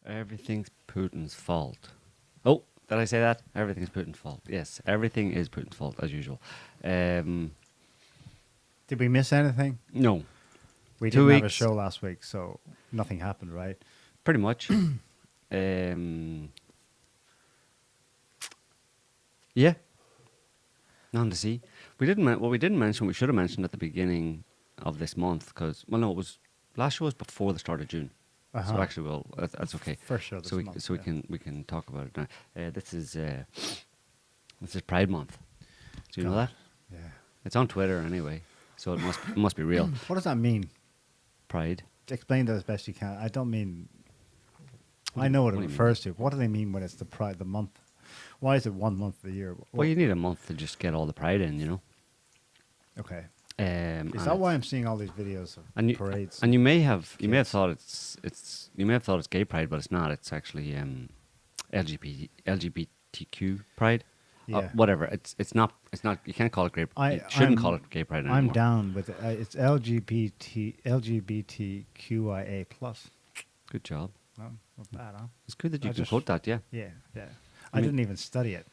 Everything's Putin's fault. Oh, did I say that? Everything's Putin's fault. Yes, everything is Putin's fault as usual. Did we miss anything? No, We 2 didn't have a weeks. show last week, so nothing happened, right? Pretty much. Yeah, nothing to see. We didn't. What we didn't mention, we should have mentioned at the beginning of this month, because no, it was last show was before the start of June. So Uh-huh. actually, well, that's okay. First show this month, so yeah. we can talk about it now. This is Pride Month. Do you know that? Yeah. It's on Twitter anyway, so it must be real. What does that mean? Pride. Explain that as best you can. I don't mean. I know what it what do you mean? refers to. What do they mean when it's the Pride, the month? Why is it 1 month of the year? Well, you need a month to just get all the Pride in, you know. Okay. Is Is that why I'm seeing all these videos of and you, parades? And you may have kids? thought it's gay pride, but it's not. It's actually LGBTQ pride. Yeah. Whatever. It's not. You can't call it gay. You shouldn't call it gay pride anymore. I'm down with it. It's LGBTQIA plus. Good job. No, not bad, huh? It's good that you I can just- quote that. Yeah. Yeah, yeah. I I mean- didn't even study it,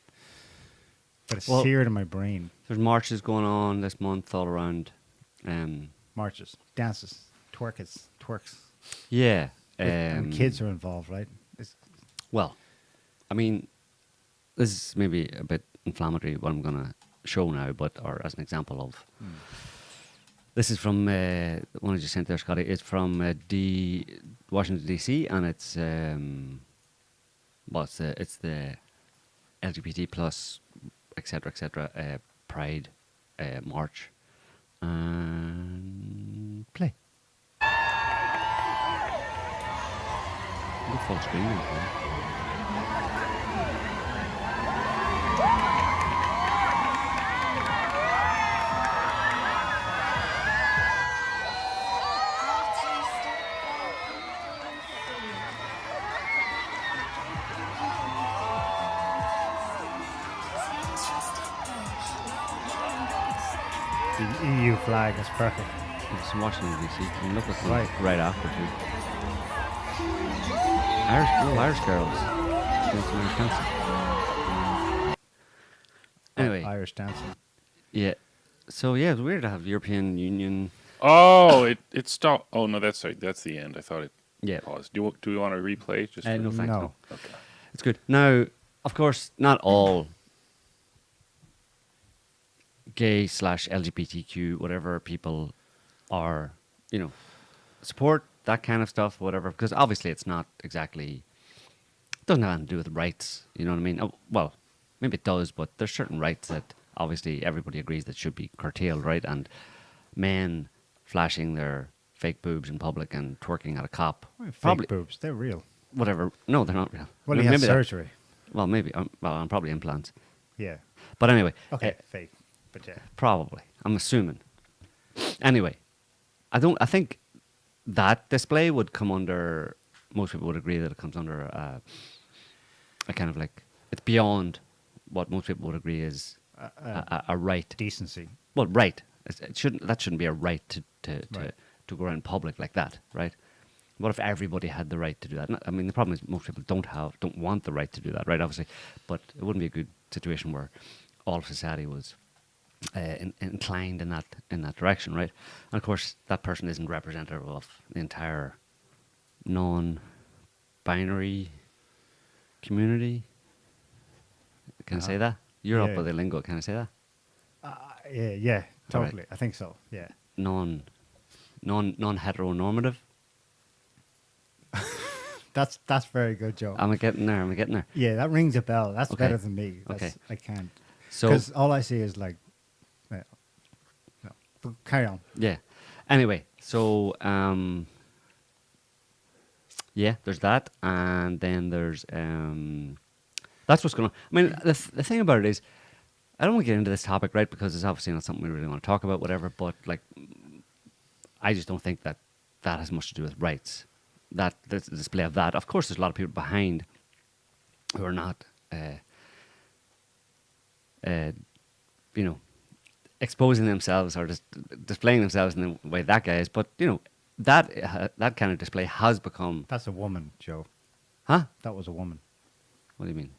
but it's Well- seared in my brain. There's marches going on this month all around. Marches, dances, twerks. Yeah. And kids are involved, right? It's, Well, I mean, this is maybe a bit inflammatory what I'm going to show now, or as an example of. This is from one I just sent there, Scotty. It's from Washington D.C. and it's it's the LGBT plus etc. Pride march and play. Go full screen now, please. the EU flag is perfect. It's in Washington D.C. You can look at them Right. right after too. Irish girls. Doing some Irish dancing. Anyway, Irish dancing. yeah. So yeah, it's weird to have the European Union. Oh, it stopped. Oh no, that's right. That's the end. I thought it Yeah. paused. Do we want to replay? Just No thanks. No. No. Okay. It's good. Now, of course, not all gay / LGBTQ whatever people are, support that kind of stuff, whatever. Because obviously, it's not exactly. It doesn't have anything to do with rights. You know what I mean? Oh, well, maybe it does, but there's certain rights that obviously everybody agrees that should be curtailed, right? And men flashing their fake boobs in public and twerking at a cop, Fake boobs, they're real. whatever. No, they're not real. Well, he Maybe has that- surgery. Well, maybe. I'm probably implants. Yeah. But anyway. Okay, fake. But yeah. Probably. I'm assuming. Anyway, I think that display would come under. Most people would agree that it comes under a kind of like it's beyond what most people would agree is a right. Decency. Well, right. It shouldn't. That shouldn't be a right to Right. go around in public like that, right? What if everybody had the right to do that? I mean, the problem is most people don't want the right to do that, right? Obviously, but it wouldn't be a good situation where all of society was inclined in that direction, right? And of course, that person isn't representative of the entire non-binary community. Can I say that? You're up Yeah. with the lingo. Can I say that? Yeah, All right. totally. I think so. Yeah. Non-heteronormative. That's very good, Joe. Am I getting there? Yeah, that rings a bell. That's Okay. better than me. That's, Okay. I can't. So Because all I see is like, no. But carry on. yeah. Anyway, so yeah, there's that, and then there's that's what's going on. I mean, the thing about it is, I don't want to get into this topic, right? Because it's obviously not something we really want to talk about, whatever. But like, I just don't think that has much to do with rights. That the display of that, of course, there's a lot of people behind who are not, exposing themselves or just displaying themselves in the way that guy is. But that kind of display has become That's a woman, Joe. Huh? That was a woman. What do you mean?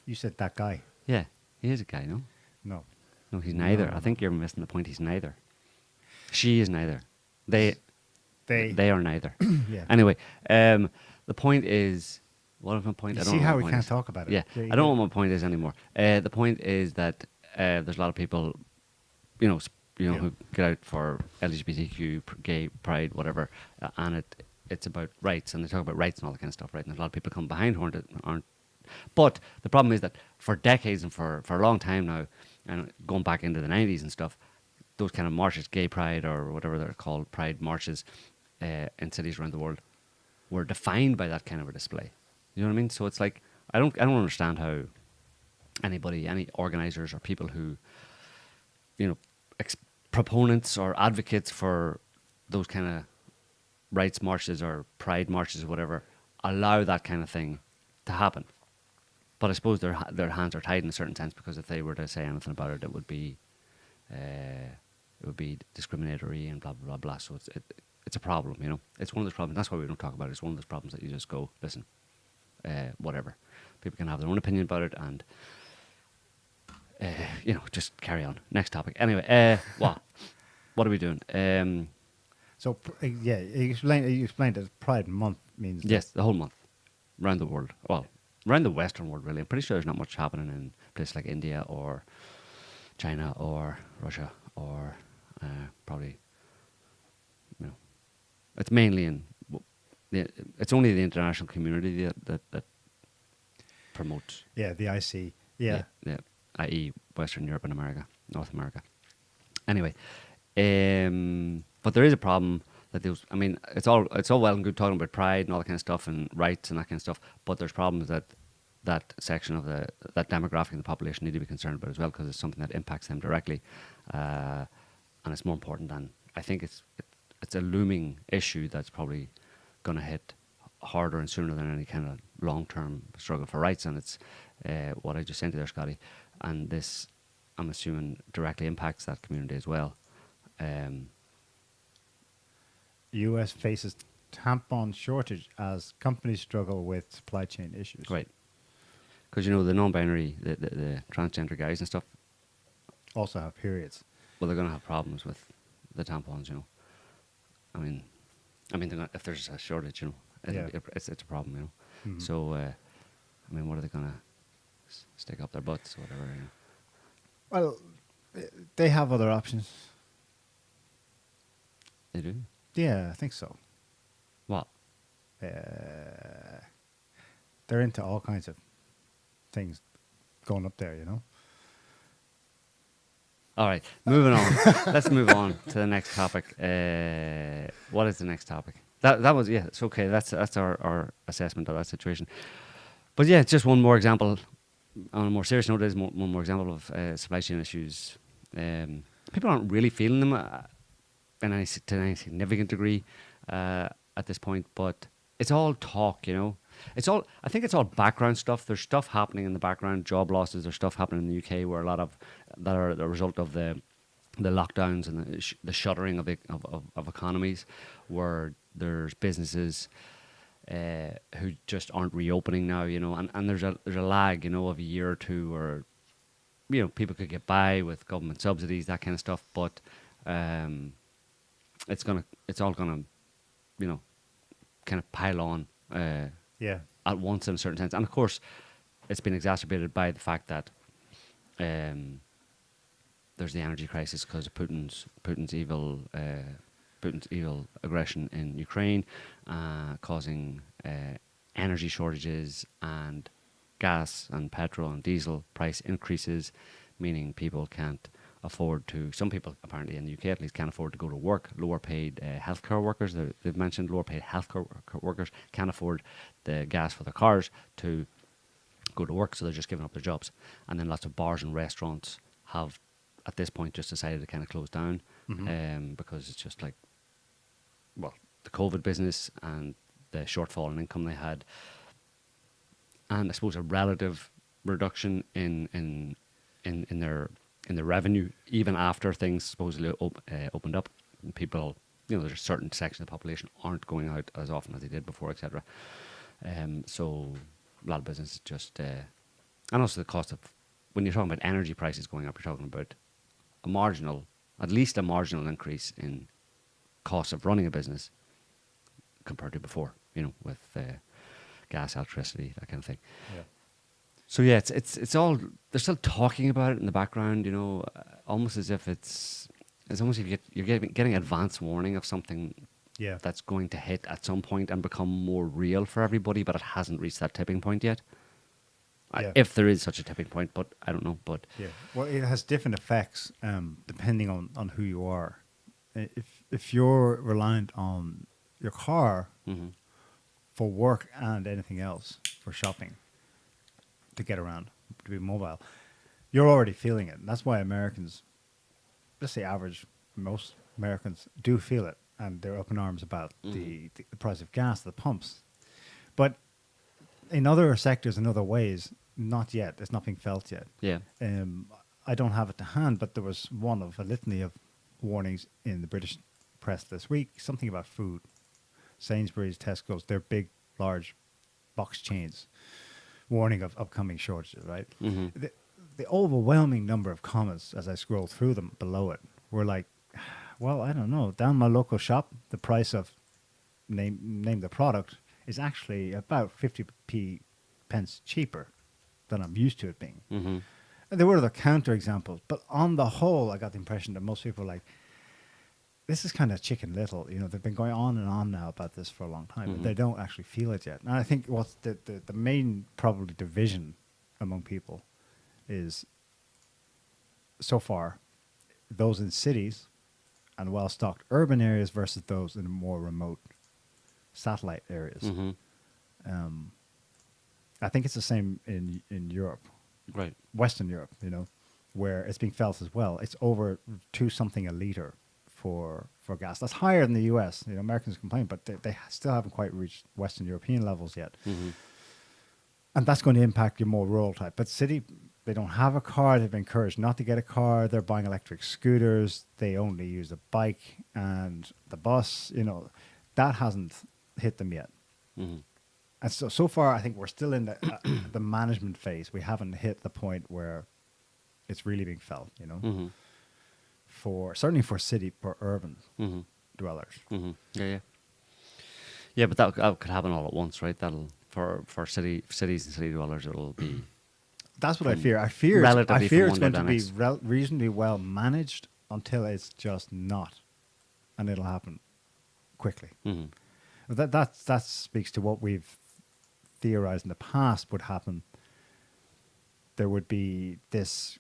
You said that guy. Yeah, he is a guy, no? No. No, he's neither. No, I think you're missing the point. He's neither. She is neither. They They. are neither. Yeah. Anyway, the point is, what is my point? You I don't see know what how my we point can't is. talk about it. Yeah, There you I don't go. know what my point is anymore. The point is that there's a lot of people, you know, Yeah. who get out for LGBTQ, gay pride, whatever, and it's about rights, and they talk about rights and all that kind of stuff, right? And there's a lot of people come behind who aren't. But the problem is that for decades and for a long time now, and going back into the 90s and stuff, those kind of marches, gay pride or whatever they're called, pride marches in cities around the world, were defined by that kind of a display. You know what I mean? So it's like I don't understand how anybody, any organizers or people who, you know, proponents or advocates for those kind of rights marches or pride marches or whatever, allow that kind of thing to happen. But I suppose their hands are tied in a certain sense, because if they were to say anything about it, it would be discriminatory and blah blah blah blah. So it's a problem, you know. It's one of those problems. That's why we don't talk about it. It's one of those problems that you just go, listen, whatever. People can have their own opinion about it, and you know, just carry on. Next topic. Anyway, what are we doing? So yeah, you explained that Pride Month means that- Yes, the whole month, around the world. Well, around the Western world, really. I'm pretty sure there's not much happening in places like India or China or Russia or probably, you know, it's mainly it's only the international community that promotes. Yeah, the IC. Yeah. i.e. Western Europe and America, North America. Anyway, but there is a problem that those. I mean, it's all well and good talking about pride and all that kind of stuff and rights and that kind of stuff, but there's problems that section of that demographic of the population need to be concerned about as well, because it's something that impacts them directly, and it's more important than I think. It's a looming issue that's probably going to hit harder and sooner than any kind of long-term struggle for rights, and it's what I just sent you there, Scotty, and this, I'm assuming, directly impacts that community as well. U.S. faces tampon shortage as companies struggle with supply chain issues. Right. Because, you know, the non-binary, the transgender guys and stuff, Also have periods. well, they're going to have problems with the tampons, you know. I mean, they're gonna, if there's a shortage, you know, Yeah. it's a problem, you know. Mhm. So, I mean, what are they going to stick up their butts or whatever, you know? Well, they have other options. They do? Yeah, I think so. What? They're into all kinds of things going up there, you know. All right, moving on. Let's move on to the next topic. What is the next topic? That was, yeah, it's okay. That's our assessment of that situation. But yeah, it's just one more example. On a more serious note, it is one more example of supply chain issues. People aren't really feeling them to any significant degree at this point, but it's all talk, you know. I think it's all background stuff. There's stuff happening in the background, job losses. There's stuff happening in the UK where a lot of that are the result of the lockdowns and the shuttering of economies, where there's businesses who just aren't reopening now, you know, and there's a lag, you know, of a year or two where, you know, people could get by with government subsidies, that kind of stuff, but it's all gonna, you know, kind of pile on Yeah. at once in a certain sense, and of course, it's been exacerbated by the fact that there's the energy crisis because of Putin's evil aggression in Ukraine, causing energy shortages and gas and petrol and diesel price increases, meaning people can't afford to. Some people, apparently in the UK at least, can't afford to go to work. Lower paid healthcare workers, they've mentioned lower paid healthcare workers can't afford the gas for their cars to go to work, so they're just giving up their jobs. And then lots of bars and restaurants have, at this point, just decided to kind of close down because it's just like, well, the COVID business and the shortfall in income they had, and I suppose a relative reduction in their revenue, even after things supposedly opened up. People, you know, there's a certain section of the population aren't going out as often as they did before, etc. So a lot of businesses just, and also the cost of, when you're talking about energy prices going up, you're talking about a marginal, at least a marginal increase in cost of running a business compared to before, with gas, electricity, that kind of thing. Yeah. So yeah, it's all, they're still talking about it in the background, almost as if it's almost if you're getting advance warning of something Yeah. that's going to hit at some point and become more real for everybody, but it hasn't reached that tipping point yet. Yeah. If there is such a tipping point, but I don't know. But Yeah. Well, it has different effects depending on who you are. If you're reliant on your car mhm, for work and anything else, for shopping, to get around, to be mobile, you're already feeling it. And that's why Americans, let's say average, most Americans do feel it, and they're up in arms about the price of gas at the pumps. But in other sectors and other ways, not yet. It's not being felt yet. yeah, I don't have it to hand, but there was one of a litany of warnings in the British press this week, something about food. Sainsbury's, Tesco's, they're big, large box chains, warning of upcoming shortages, right? hmm The overwhelming number of comments as I scroll through them below it were like, well, I don't know, down my local shop, the price of name the product is actually about 50p pence cheaper than I'm used to it being. hmm And there were other counter examples, but on the whole, I got the impression that most people were like, this is kind of Chicken Little. They've been going on and on now about this for a long time, but they don't actually feel it yet. And I think what's the main probably division among people is, so far, those in cities and well-stocked urban areas versus those in more remote satellite areas. hmm I think it's the same in Europe. right, Western Europe, where it's being felt as well. It's over 2 something a liter for gas. That's higher than the US. Americans complain, but they still haven't quite reached Western European levels yet. hmm And that's going to impact your more rural type. But city, they don't have a car. They've been encouraged not to get a car. They're buying electric scooters. They only use the bike and the bus. That hasn't hit them yet. hmm And so far, I think we're still in the management phase. We haven't hit the point where it's really being felt, hmm certainly for urban hmm dwellers. hmm yeah, yeah. But that could happen all at once, right? That'll for cities and city dwellers, it'll be That's what I fear. I fear relatively it's from going one to be day to the next. reasonably well managed until it's just not, and it'll happen quickly. hmm That speaks to what we've theorized in the past would happen. There would be this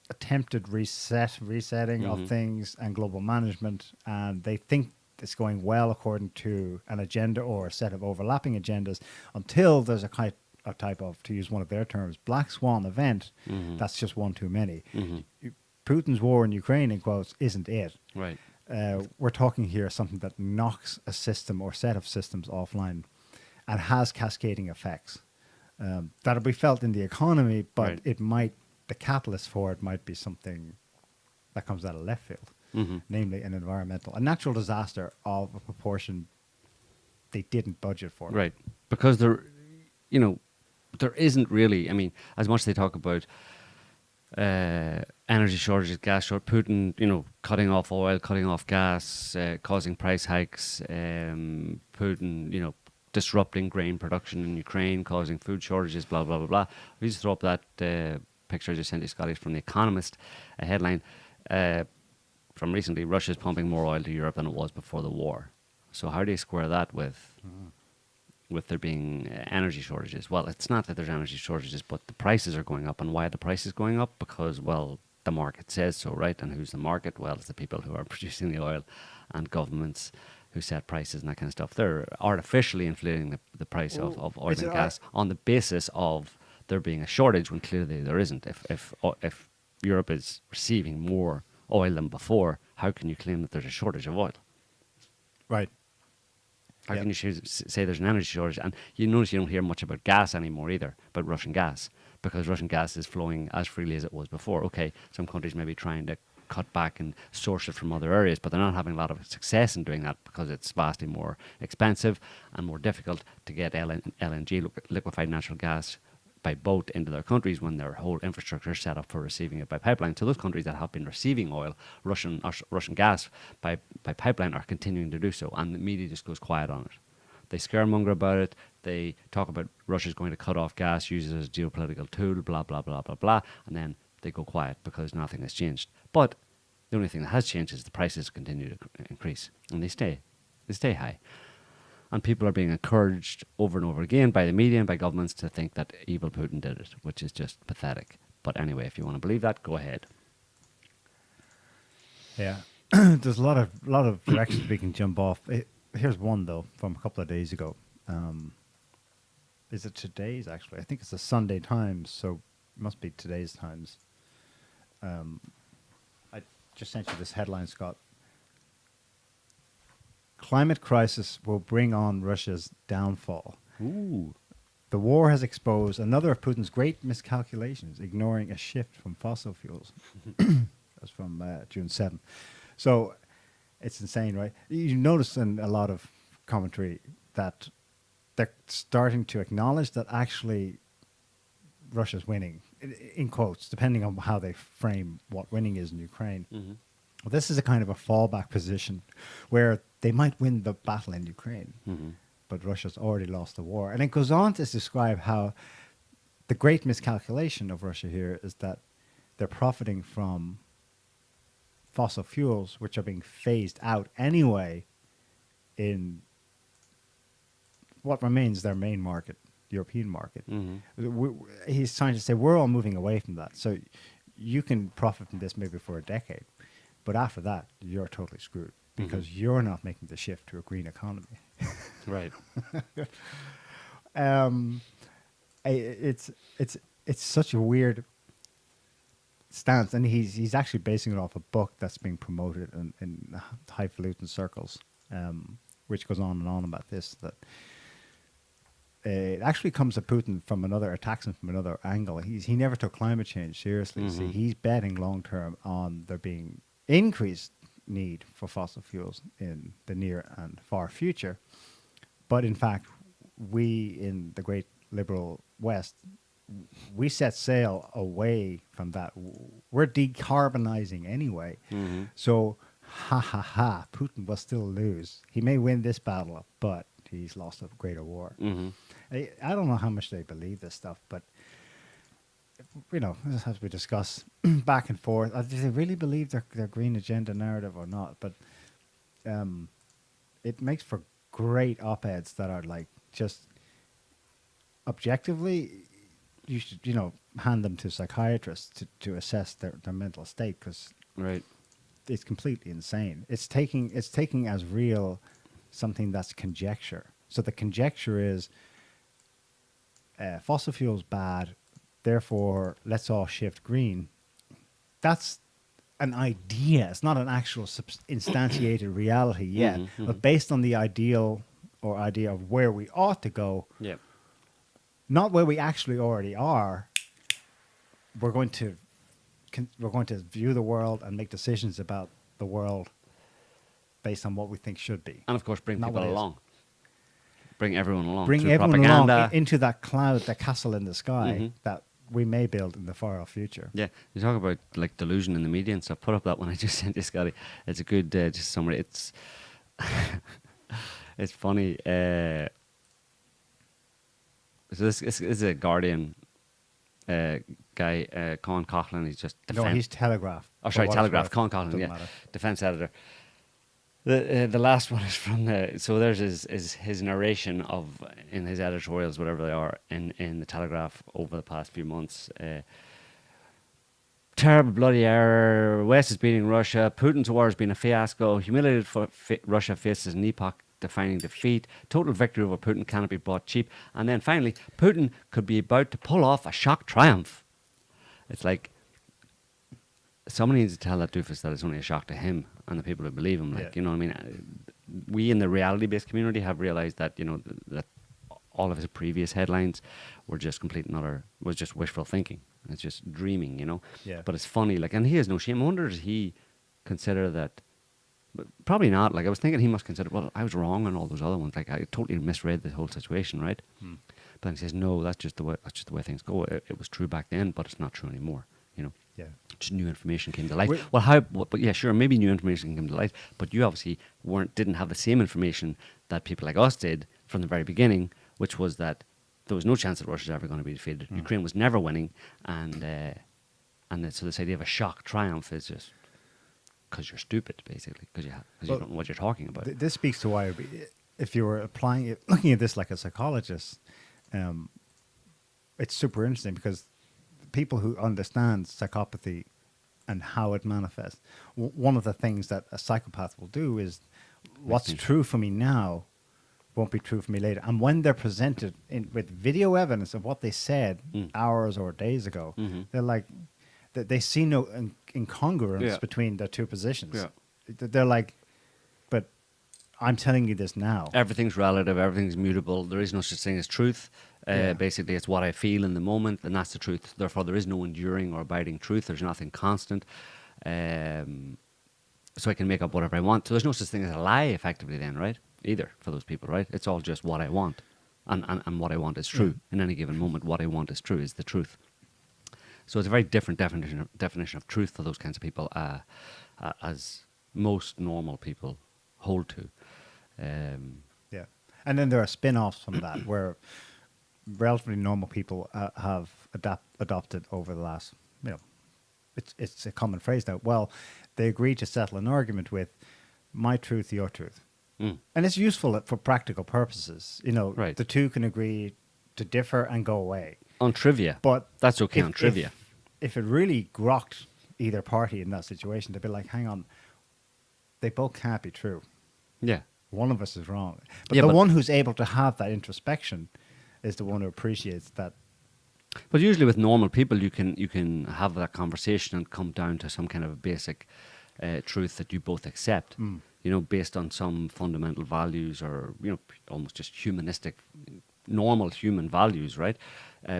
attempted resetting of things and global management, and they think it's going well according to an agenda or a set of overlapping agendas until there's a type of, to use one of their terms, black swan event. That's just one too many. Putin's war in Ukraine, in quotes, isn't it. Right. We're talking here something that knocks a system or set of systems offline and has cascading effects. That'll be felt in the economy, but Right. the catalyst for it might be something that comes out of left field, namely a natural disaster of a proportion they didn't budget for. Right. Because there isn't really, I mean, as much as they talk about energy shortages, gas short, Putin, cutting off oil, cutting off gas, causing price hikes, Putin, disrupting grain production in Ukraine, causing food shortages, blah, blah, blah, blah. We just throw up that picture I just sent you, Scotty, from The Economist, a headline from recently, Russia's pumping more oil to Europe than it was before the war. So how do you square that with there being energy shortages? Well, it's not that there's energy shortages, but the prices are going up. And why are the prices going up? Because, well, the market says so, right? And who's the market? Well, it's the people who are producing the oil and governments who set prices and that kind of stuff. They're artificially inflating the price of oil and gas on the basis of there being a shortage when clearly there isn't. If Europe is receiving more oil than before, how can you claim that there's a shortage of oil? Right. How can you say there's an energy shortage? And you notice you don't hear much about gas anymore either, about Russian gas, because Russian gas is flowing as freely as it was before. Okay, some countries may be trying to cut back and source it from other areas, but they're not having a lot of success in doing that because it's vastly more expensive and more difficult to get LNG, liquefied natural gas, by boat into their countries when their whole infrastructure is set up for receiving it by pipeline. So those countries that have been receiving oil, Russian gas by pipeline, are continuing to do so, and the media just goes quiet on it. They scaremonger about it. They talk about Russia's going to cut off gas, use it as a geopolitical tool, blah, blah, blah, blah, blah, and then they go quiet because nothing has changed. But the only thing that has changed is the prices continue to increase, and they stay high. And people are being encouraged over and over again by the media and by governments to think that evil Putin did it, which is just pathetic. But anyway, if you want to believe that, go ahead. Yeah, there's a lot of directions we can jump off. Here's one though from a couple of days ago. Is it today's actually? I think it's the Sunday Times, so it must be today's Times. I just sent you this headline, Scott. Climate crisis will bring on Russia's downfall. Ooh. The war has exposed another of Putin's great miscalculations, ignoring a shift from fossil fuels. That's from June 7th. So it's insane, right? You notice in a lot of commentary that they're starting to acknowledge that actually Russia's winning, in quotes, depending on how they frame what winning is in Ukraine. Mm-hmm. Well, this is a kind of a fallback position where they might win the battle in Ukraine, but Russia's already lost the war. And it goes on to describe how the great miscalculation of Russia here is that they're profiting from fossil fuels, which are being phased out anyway in what remains their main market, European market. He's trying to say we're all moving away from that. So you can profit from this maybe for a decade, but after that, you're totally screwed because you're not making the shift to a green economy. Right. It's such a weird stance, and he's actually basing it off a book that's being promoted in highfalutin circles, which goes on and on about this. That it actually comes at Putin from attacks him from another angle. He never took climate change seriously. See, he's betting long term on there being increased need for fossil fuels in the near and far future. But in fact, we in the great liberal West, we set sail away from that. We're decarbonizing anyway. So, Putin will still lose. He may win this battle, but he's lost a greater war. I don't know how much they believe this stuff, but as we discuss back and forth, do they really believe their green agenda narrative or not? But it makes for great op-eds that are like just objectively, you should hand them to psychiatrists to assess their mental state, because Right. it's completely insane. It's taking as real something that's conjecture. So the conjecture is fossil fuels bad, therefore let's all shift green. That's an idea. It's not an actual instantiated reality yet. But based on the ideal or idea of where we ought to go, Yeah. not where we actually already are, we're going to view the world and make decisions about the world based on what we think should be. And of course, bring Not people what it is. along. Bring everyone along. Bring through everyone propaganda. along into that cloud, that castle in the sky that we may build in the far off future. Yeah, you talk about like delusion in the media and stuff. Put up that one I just sent you, Scotty. It's a good just summary. It's it's funny. So this is a Guardian guy, Colin Coughlin. He's just No, he's Telegraph. Oh, sorry, For what it's Telegraph. worth. Colin Coughlin, Doesn't yeah, matter. defense editor. The last one is from so there's his narration of in his editorials, whatever they are, in the Telegraph over the past few months. Terrible bloody error. West is beating Russia. Putin's war has been a fiasco. Humiliated Russia faces an epoch-defining defeat. Total victory over Putin cannot be bought cheap. And then finally, Putin could be about to pull off a shock triumph. It's like somebody needs to tell that doofus that it's only a shock to him and the people who believe him. Like, Yeah. you know what I mean? We in the reality-based community have realized that, that all of his previous headlines were just was just wishful thinking. It's just dreaming, Yeah. But it's funny, like, and he has no shame. I wonder, does he consider that. But probably not. Like I was thinking, he must consider. Well, I was wrong on all those other ones. Like I totally misread the whole situation, right? But then he says, no, that's just the way things go. It was true back then, but it's not true anymore. You know. Yeah. Just new information came to light. Wait. Well, how? But yeah, sure, maybe new information came to light, but you obviously didn't have the same information that people like us did from the very beginning, which was that there was no chance that Russia's ever going to be defeated. Ukraine was never winning, so this idea of a shock triumph is just because you're stupid, basically, because you don't know what you're talking about. This speaks to why, if you were applying it, looking at this like a psychologist, it's super interesting because people who understand psychopathy and how it manifests, one of the things that a psychopath will do is what's true for me now won't be true for me later. And when they're presented with video evidence of what they said hours or days ago, they're like, they see no incongruence between their two positions. Yeah. They're like, but I'm telling you this now. Everything's relative, everything's mutable. There is no such thing as truth. Basically, it's what I feel in the moment, and that's the truth. Therefore, there is no enduring or abiding truth. There's nothing constant. So I can make up whatever I want. So there's no such thing as a lie, effectively, then, right? Either for those people, right? It's all just what I want, and what I want is true. In any given moment, what I want is true, is the truth. So it's a very different definition of truth for those kinds of people, as most normal people hold to. Yeah. And then there are spin-offs from that where relatively normal people have adopted over the last, it's a common phrase now. Well, they agree to settle an argument with my truth, your truth. And it's useful for practical purposes. Right. The two can agree to differ and go away. On trivia. But that's okay on trivia. If it really grokked either party in that situation, they'd be like, hang on, they both can't be true. Yeah. One of us is wrong. But the one who's able to have that introspection is the one who appreciates that. But usually with normal people, you can have that conversation and come down to some kind of a basic truth that you both accept, based on some fundamental values or, almost just humanistic, normal human values, right?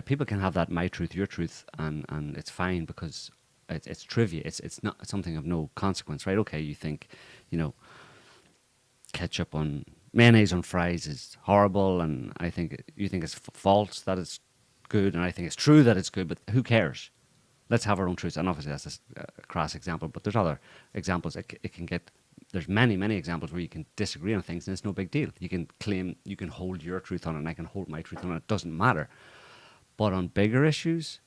People can have that my truth, your truth, and it's fine because it's trivia. It's not something of no consequence, right? Okay, you think, ketchup on mayonnaise on fries is horrible, and I think you think it's false that it's good, and I think it's true that it's good, but who cares? Let's have our own truths. And obviously that's a crass example, but there's other examples. It can get, there's many examples where you can disagree on things and it's no big deal. You can claim, you can hold your truth on it and I can hold my truth on it. It doesn't matter. But on bigger issues,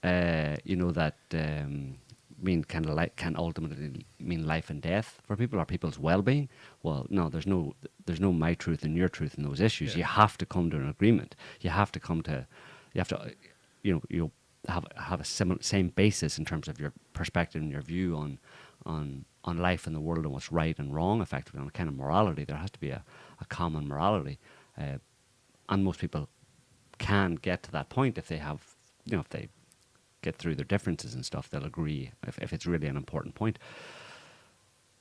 that can ultimately mean life and death for people or people's well-being. Well, no, there's no my truth and your truth in those issues. Yeah. You have to come to an agreement. You have to have a same basis in terms of your perspective and your view on life and the world and what's right and wrong, effectively, on a kind of morality. There has to be a common morality. And most people can get to that point if they have, if they get through their differences and stuff, they'll agree if it's really an important point.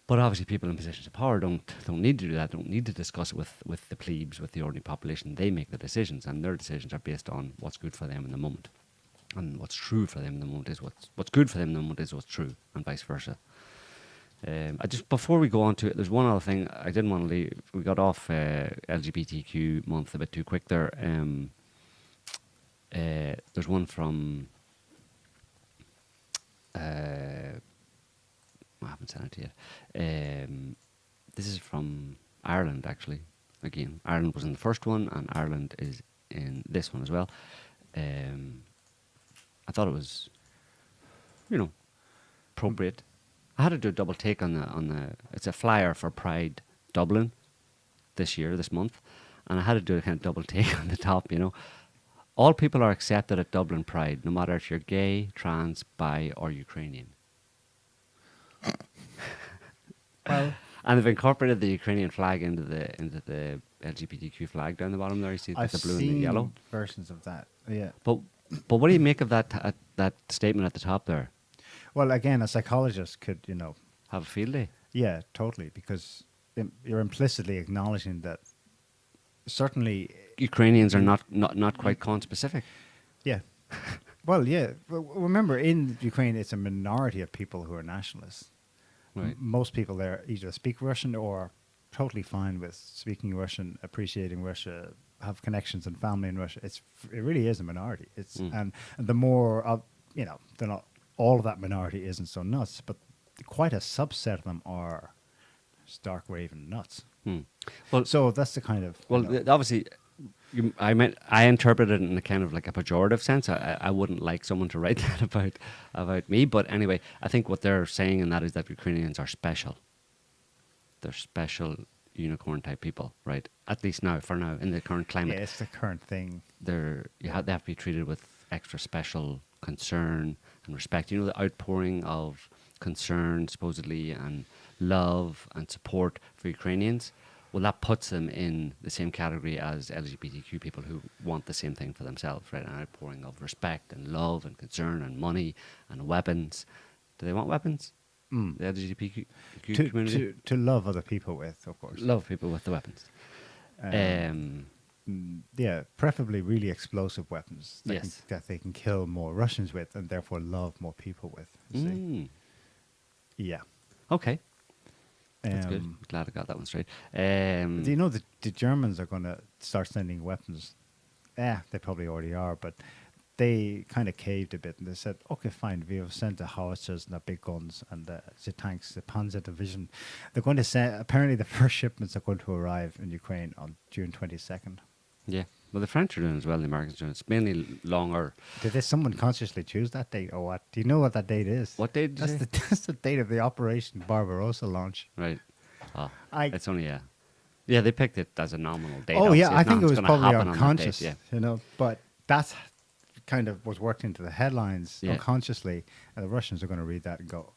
But obviously people in positions of power don't need to do that, don't need to discuss it with the plebes, with the ordinary population. They make the decisions, and their decisions are based on what's good for them in the moment. And what's true for them in the moment is what's good for them in the moment is what's true, and vice versa. Before we go on to it, there's one other thing I didn't want to leave. We got off LGBTQ month a bit too quick there. There's one from I haven't sent it to you yet. This is from Ireland, actually. Again, Ireland was in the first one, and Ireland is in this one as well. I thought it was, appropriate. I had to do a double take on the. It's a flyer for Pride Dublin this month, and I had to do a kind of double take on the top. All people are accepted at Dublin Pride, no matter if you're gay, trans, bi, or Ukrainian. Well, and they've incorporated the Ukrainian flag into the LGBTQ flag down the bottom there. You see the blue and the yellow versions of that. Yeah. But what do you make of that statement at the top there? Well, again, a psychologist could, have a field day. Yeah, totally, because you're implicitly acknowledging that certainly Ukrainians are not quite con-specific. Yeah. Well, yeah. Remember, in Ukraine, it's a minority of people who are nationalists. Right. Most people there either speak Russian or totally fine with speaking Russian, appreciating Russia, have connections and family in Russia. It really is a minority. And the more of, they're not, all of that minority isn't so nuts, but quite a subset of them are stark raving nuts. Well, So that's the kind of obviously, I interpret it in a kind of like a pejorative sense. I wouldn't like someone to write that about me. But anyway, I think what they're saying in that is that Ukrainians are special. They're special unicorn type people, right? At least now, for now, in the current climate. yeah, it's the current thing. They have to be treated with extra special concern and respect. You know, the outpouring of concern, supposedly, and love and support for Ukrainians. Well, that puts them in the same category as LGBTQ people who want the same thing for themselves, right? An outpouring of respect and love and concern and money and weapons. Do they want weapons? The LGBTQ community? To love other people with, of course. Love people with the weapons. Yeah, preferably really explosive weapons Yes. that they can kill more Russians with and therefore love more people with. you see. Yeah. Okay. That's good. Um, Glad I got that one straight. Do you know that the Germans are going to start sending weapons? Yeah, they probably already are, but they kind of caved a bit and they said, okay, fine, we have sent the howitzers and the big guns and the tanks, the Panzer Division. They're going to send, apparently the first shipments are going to arrive in Ukraine on June 22nd. Yeah. Well, the French are doing as well. The Americans are doing. It's mainly longer. Did someone consciously choose that date or what? Do you know what that date is? What date did you say? That's the date of the Operation Barbarossa launch. Right. Oh, I- it's only yeah. They picked it as a nominal date. Oh, yeah, obviously. I It's think it not was gonna probably happen on that unconscious, date, yeah. but that's kind of was worked into the headlines Yeah. unconsciously, and the Russians are going to read that and go,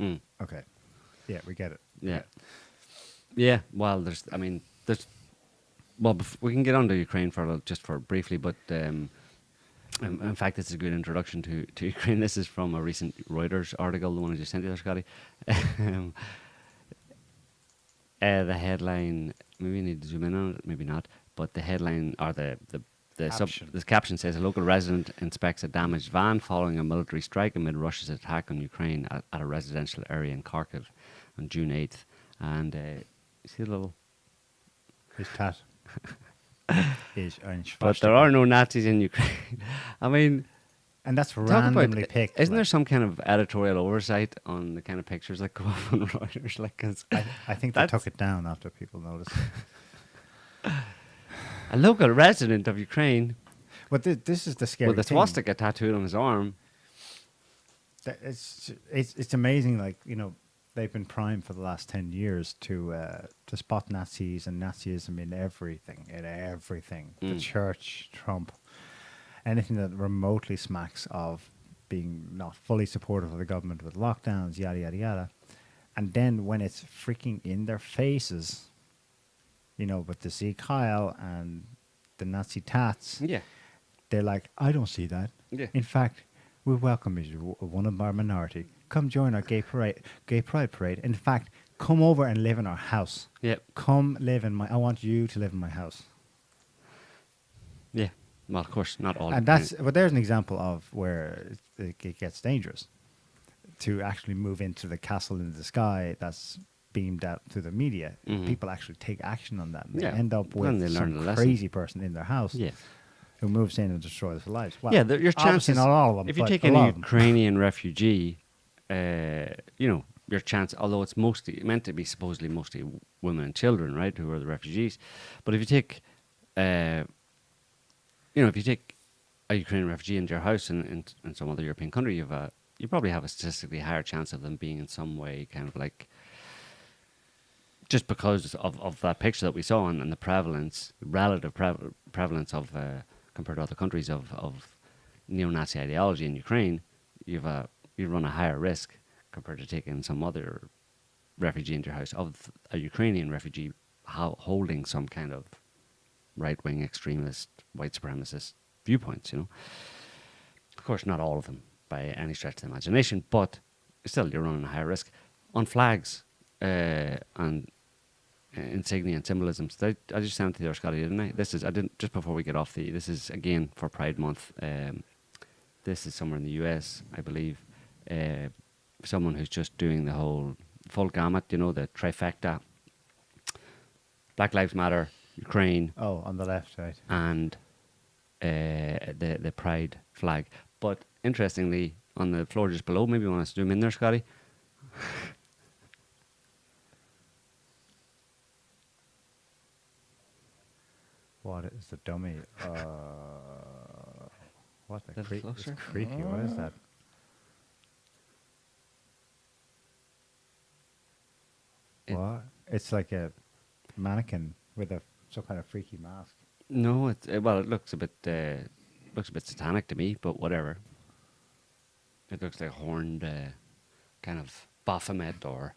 Mm. okay, yeah, we get it. Yeah. Yeah. Well, we can get on to Ukraine just for briefly, but in fact, it's a good introduction to Ukraine. This is from a recent Reuters article, the one I just sent you there, Scotty. The headline, maybe you need to zoom in on it, maybe not, but the headline, or the caption says, a local resident inspects a damaged van following a military strike amid Russia's attack on Ukraine at a residential area in Kharkiv on June 8th. And you see a little... His tat is ein But there are no Nazis in Ukraine. I mean... and that's talk randomly about, picked. Isn't there like, some kind of editorial oversight on the kind of pictures that go up on Reuters? Like, 'cause I think they took it down after people noticed. a local resident of Ukraine But this is the scary with a thing. swastika tattooed on his arm. That it's amazing. Like, they've been primed for the last 10 years to spot Nazis and Nazism in everything. The church, Trump, anything that remotely smacks of being not fully supportive of the government with lockdowns, yada yada yada. And then when it's freaking in their faces, but to see Kyle and the Nazi tats, Yeah. they're like, I don't see that. Yeah. In fact, we welcome you, one of our minority. Come join our gay pride parade. In fact, come over and live in our house. Yeah. Come live in I want you to live in my house. Yeah. Well, of course, not all. And but there's an example of where it gets dangerous to actually move into the castle in the sky that's beamed out through the media. Mhm. People actually take action on that. And Yeah. they end up When with they learn the some lesson. crazy person in their house Yeah. who moves in and destroys their lives. Well, Yeah, your obviously chances. not all of them. If you but take a any lot of them. Ukrainian refugee, your chance, although it's meant to be supposedly mostly women and children, right, who are the refugees, but if you take, if you take a Ukrainian refugee into your house in some other European country, you probably have a statistically higher chance of them being in some way kind of like, just because of that picture that we saw and the relative prevalence of compared to other countries of neo-Nazi ideology in Ukraine, you run a higher risk compared to taking some other refugee into your house of a Ukrainian refugee holding some kind of right-wing extremist, white supremacist viewpoints. Of course, not all of them by any stretch of the imagination, but still, you're running a higher risk on flags and insignia and symbolism. I just sent it to you, Scotty, didn't I? I didn't just before we get off this is again for Pride Month. This is somewhere in the US, I believe. Someone who's just doing the whole full gamut, you know, the trifecta. Black Lives Matter, Ukraine, Oh, on the left, right. and the pride flag. But interestingly, on the floor just below, maybe you want to zoom in there, Scotty. What is the dummy? What the Little it's closer. creepy. What is that? What? It's like a mannequin with some kind of freaky mask. No, well, it looks a bit satanic to me, but whatever. It looks like a horned kind of Baphomet or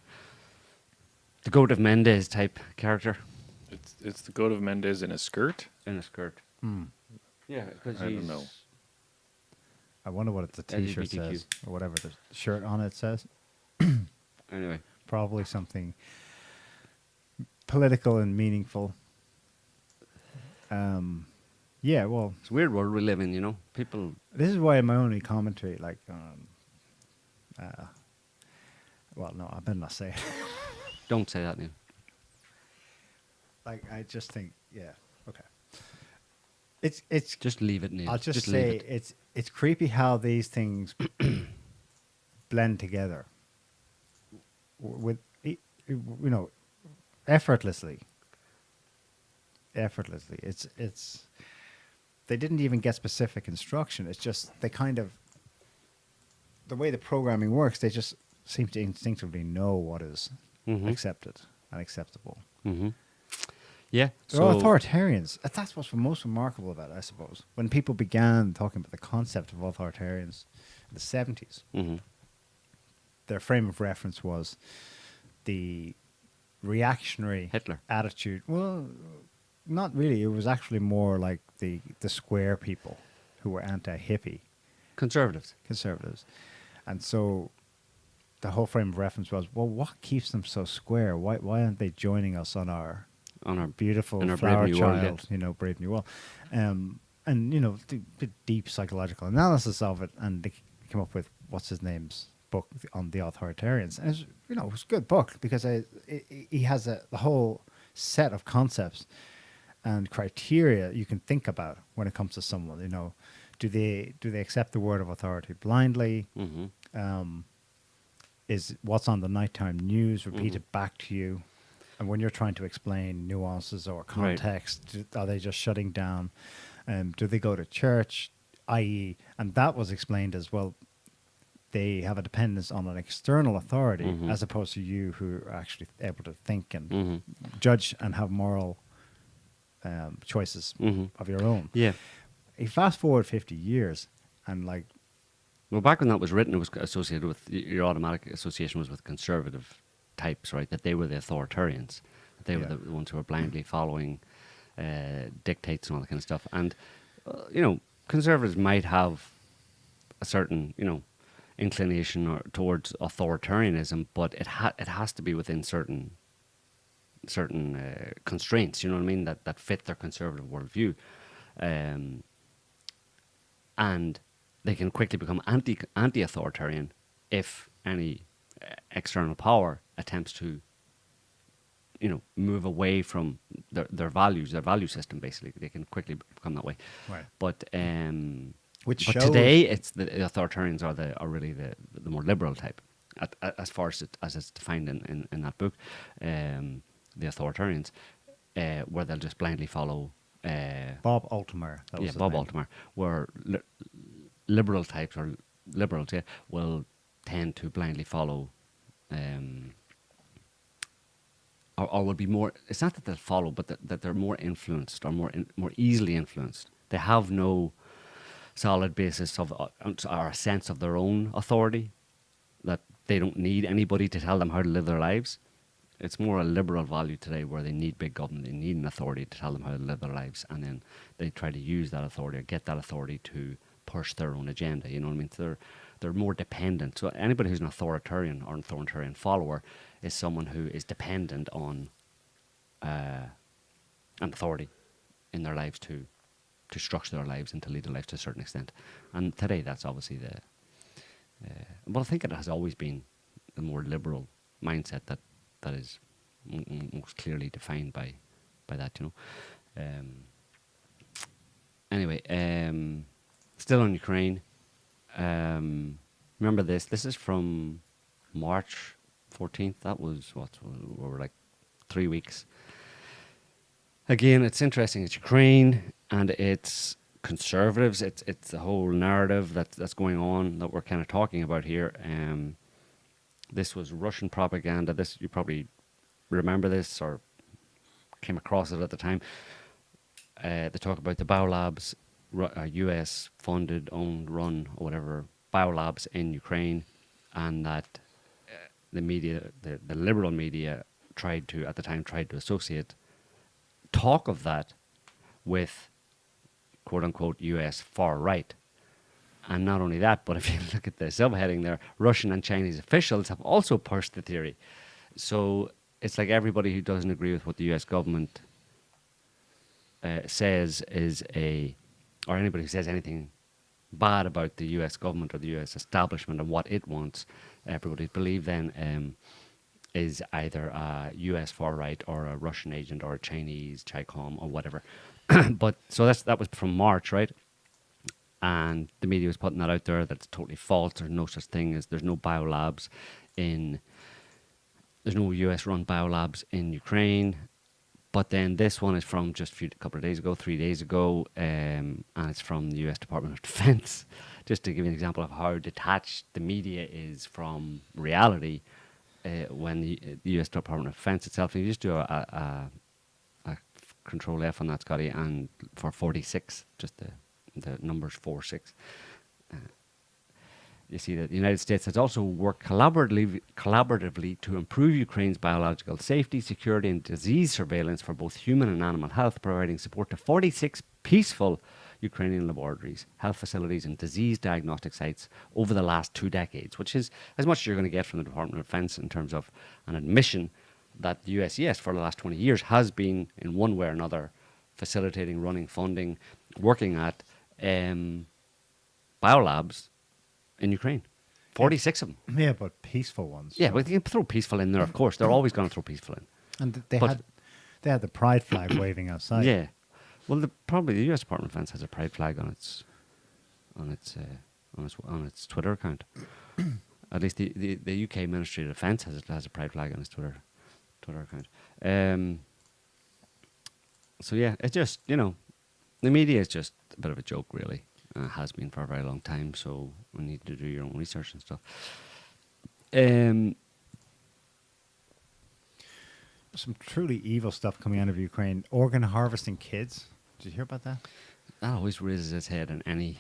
the Goat of Mendes type character It's the goat of Mendez in a skirt. in a skirt. Yeah, because I don't know. I wonder what the T-shirt LGBTQ. says, or whatever the shirt on it says. Anyway, Probably something political and meaningful. Yeah, well, it's a weird world we live in, you know. People, this is why my only commentary, like, well, no, I better not say it. don't say that, Neil. Like, I just think, yeah, okay. It's. Just leave it, Neil. I'll just leave say it. it's creepy how these things blend together with you know, effortlessly. It's they didn't even get specific instruction. It's just they kind of, the way the programming works, they just seem to instinctively know what is accepted and acceptable. Mm-hmm. Yeah. They're all authoritarians. That's what's most remarkable about it, I suppose. When people began talking about the concept of authoritarians in the 70s, their frame of reference was the reactionary Hitler. attitude. Well, not really. It was actually more like the square people who were anti-hippie Conservatives. conservatives. And so the whole frame of reference was, well, what keeps them so square? Why aren't they joining us on our beautiful in our flower Brave New World, child, yeah. Brave New World? And, the deep psychological analysis of it, and they came up with what's his name's book on the authoritarians. And it was a good book because he has the whole set of concepts and criteria you can think about when it comes to someone. Do they accept the word of authority blindly? Is what's on the nighttime news repeated back to you? And when you're trying to explain nuances or context, are they just shutting down? Do they go to church? I.e., and that was explained as well, they have a dependence on an external authority as opposed to you who are actually able to think and judge and have moral choices of your own. Yeah. You fast forward 50 years and Well, back when that was written, it was associated with, your automatic association was with conservative types, right? That they were the authoritarians. That they were the ones who were blindly following dictates and all that kind of stuff. And, conservatives might have a certain, inclination towards authoritarianism, but it has to be within certain constraints, you know what I mean, that fit their conservative worldview. And they can quickly become anti-authoritarian if any external power attempts to, move away from their values, their value system. Basically, they can quickly become that way. Right. But Which but shows today, it's the authoritarians are really the more liberal type, as far as it's defined in that book, the authoritarians, where they'll just blindly follow. Bob Altemeyer. That was his Bob name. Altemeyer, where liberal types or liberals, will tend to blindly follow, or will be more. It's not that they'll follow, but that they're more influenced or more easily influenced. They have no solid basis of or a sense of their own authority. That they don't need anybody to tell them how to live their lives. It's more a liberal value today where they need big government, they need an authority to tell them how to live their lives, and then they try to use that authority or get that authority to push their own agenda. You know what I mean? So they're more dependent. So anybody who's an authoritarian or an authoritarian follower is someone who is dependent on an authority in their lives to structure their lives and to lead their lives to a certain extent. And today that's obviously well, I think it has always been the more liberal mindset that is most clearly defined by that, Anyway, still on Ukraine. Remember this? This is from March 14th. That was over like 3 weeks. Again, it's interesting. It's Ukraine and it's conservatives. It's the whole narrative that's going on that we're kind of talking about here. This was Russian propaganda. This, you probably remember this or came across it at the time. They talk about the biolabs, US funded, owned, run, or whatever, biolabs in Ukraine, and that the media, the liberal media, tried to associate talk of that with quote unquote US far right. And not only that, but if you look at the subheading there, Russian and Chinese officials have also pushed the theory. So it's like everybody who doesn't agree with what the US government says or anybody who says anything bad about the US government or the US establishment and what it wants everybody to believe then is either a US far right or a Russian agent or a Chinese Chicom or whatever. But so that was from March, right? And the media was putting that out there. That's totally false. There's no such thing as there's no biolabs there's no US run biolabs in Ukraine. But then this one is from just a couple of days ago, 3 days ago, and it's from the US Department of Defense. Just to give you an example of how detached the media is from reality, when the US Department of Defense itself, you just do a control F on that, Scotty, and for 46, just the numbers 46. You see that the United States has also worked collaboratively to improve Ukraine's biological safety, security, and disease surveillance for both human and animal health, providing support to 46 peaceful Ukrainian laboratories, health facilities, and disease diagnostic sites over the last 2 decades, which is as much as you're going to get from the Department of Defense in terms of an admission that the US, yes, for the last 20 years has been, in one way or another, facilitating, running, funding, working at biolabs in Ukraine. 46 of them. Yeah, but peaceful ones. Yeah, so- but you can throw peaceful in there, of course. They're always going to throw peaceful in. And But- they had the pride flag waving outside. Yeah. Well, probably the US Department of Defense has a pride flag on its Twitter account. At least the UK Ministry of Defence has a pride flag on its Twitter account. So yeah, it's just, the media is just a bit of a joke, really. Has been for a very long time, so we need to do your own research and stuff. Some truly evil stuff coming out of Ukraine. Organ harvesting kids. Did you hear about that? That always raises its head in any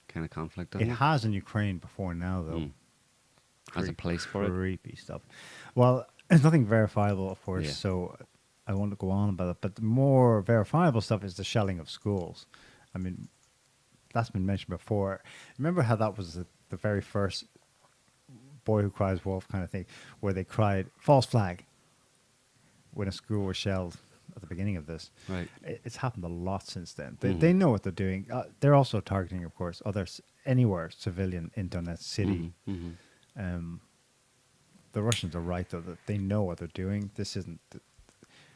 kind of conflict, doesn't It it? has in Ukraine before now, though. Mm. Has a place for it. Creepy stuff. Well, there's nothing verifiable, of course, Yeah. so I won't go on about it. But the more verifiable stuff is the shelling of schools. I mean, that's been mentioned before. Remember how that was the very first boy who cries wolf kind of thing, where they cried false flag when a school was shelled at the beginning of this. Right. It's happened a lot since then. They know what they're doing. They're also targeting, of course, others anywhere civilian in Donetsk City. Mhm. The Russians are right, though, that they know what they're doing. This isn't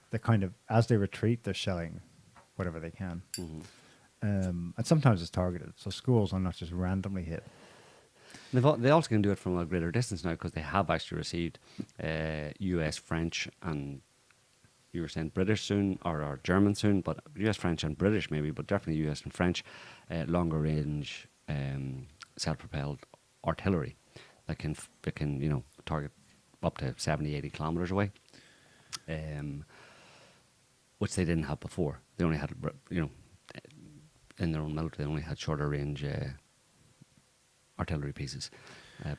the kind of, as they retreat, they're shelling whatever they can. Mhm. And sometimes it's targeted, so schools are not just randomly hit. They also can do it from a greater distance now because they have actually received US, French, and you were saying British soon, or German soon, but US, French, and British maybe, but definitely US and French, longer range self-propelled artillery that can target up to 70, 80 kilometers away, which they didn't have before. They only had, in their own military, they only had shorter range artillery pieces,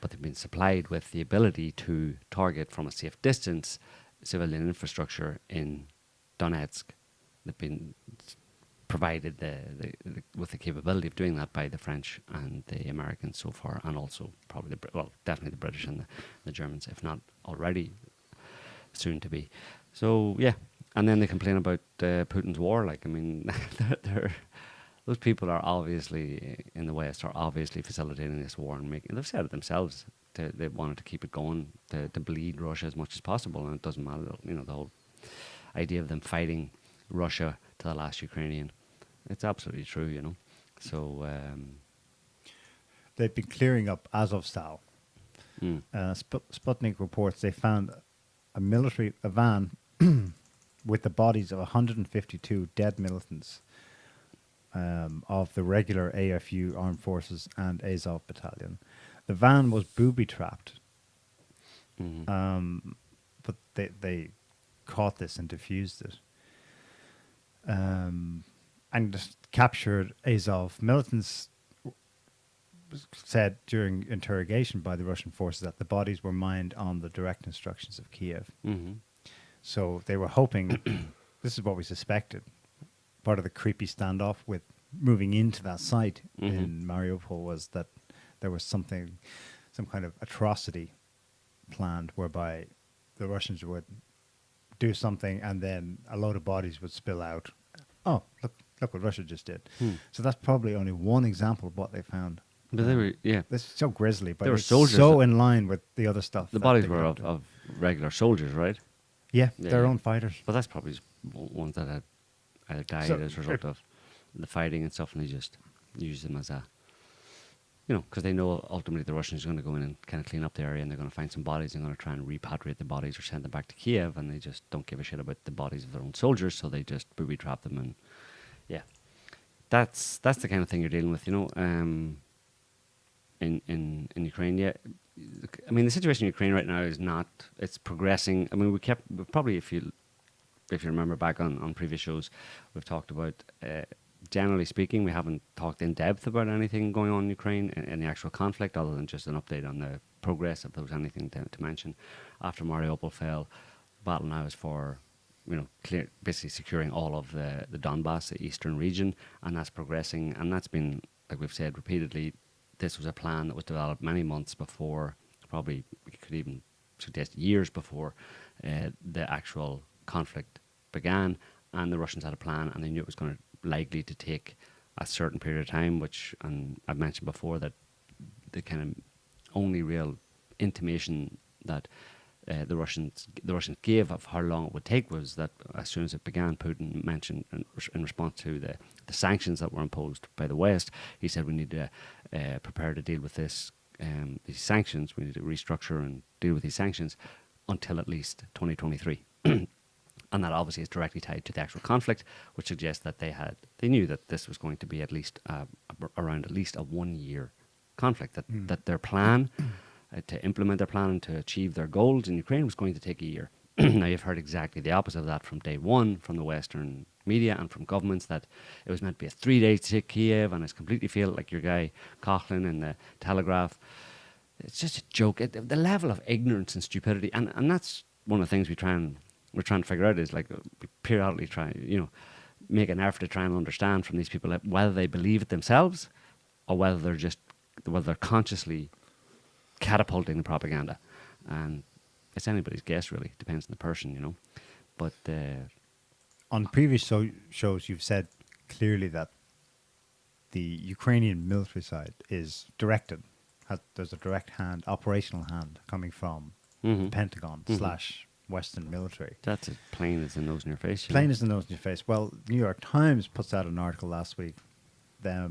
but they've been supplied with the ability to target from a safe distance civilian infrastructure in Donetsk. They've been provided with the capability of doing that by the French and the Americans so far, and also probably definitely the British and the Germans, if not already soon to be. So yeah, and then they complain about Putin's war. Like, I mean, those people are obviously in the West are obviously facilitating this war and they've said it themselves they wanted to keep it going, to bleed Russia as much as possible, and it doesn't matter. The whole idea of them fighting Russia to the last Ukrainian. It's absolutely true. So They've been clearing up Azovstal. Sputnik reports they found a van with the bodies of 152 dead militants of the regular AFU Armed Forces and Azov Battalion. The van was booby-trapped, but they caught this and defused it. And captured Azov militants said during interrogation by the Russian forces that the bodies were mined on the direct instructions of Kiev. So they were hoping, this is what we suspected, part of the creepy standoff with moving into that site in Mariupol was that there was some kind of atrocity planned whereby the Russians would do something and then a load of bodies would spill out. Oh, look what Russia just did. So that's probably only one example of what they found. But they were, This is so grisly, but they were it's soldiers so in line with the other stuff. the that bodies they were got of regular soldiers, right? Yeah, Yeah, their yeah. own fighters. But that's probably ones that had either died So, as a result of the fighting and stuff, and they just use them as a, because they know ultimately the Russians are going to go in and kind of clean up the area, and they're going to find some bodies and going to try and repatriate the bodies or send them back to Kiev, and they just don't give a shit about the bodies of their own soldiers, so they just booby trap them, and that's the kind of thing you're dealing with, in Ukraine. Yeah, I mean the situation in Ukraine right now is not. It's progressing. I mean we probably if you remember back on previous shows, we've talked about. Generally speaking, we haven't talked in depth about anything going on in Ukraine in the actual conflict, other than just an update on the progress, if there was anything to mention. After Mariupol fell, the battle now is for, basically securing all of the Donbass, the eastern region, and that's progressing. And that's been, like we've said repeatedly, this was a plan that was developed many months before, probably we could even suggest years before the actual conflict began. And the Russians had a plan, and they knew it was going to likely to take a certain period of time, which, and I've mentioned before that the kind of only real intimation that the Russians gave of how long it would take was that as soon as it began, Putin mentioned in response to the sanctions that were imposed by the West, he said we need to prepare to deal with these sanctions. We need to restructure and deal with these sanctions until at least 2023. And that obviously is directly tied to the actual conflict, which suggests that they knew that this was going to be at least around at least a 1 year conflict. That their plan to implement their plan and to achieve their goals in Ukraine was going to take a year. Now you've heard exactly the opposite of that from day one, from the Western media and from governments, that it was meant to be a 3 days to take Kiev, and it's completely failed, like your guy Coughlin in the Telegraph. It's just a joke. The level of ignorance and stupidity, and that's one of the things we're trying to figure out is, like, periodically try, make an effort to try and understand from these people whether they believe it themselves or whether they're consciously catapulting the propaganda. And it's anybody's guess, really. Depends on the person, But On previous shows, you've said clearly that the Ukrainian military side is directed. There's a direct hand, operational hand, coming from the Pentagon / Western military. that's as plain as the nose in your face. Plain as the nose in your face. Well, New York Times puts out an article last week that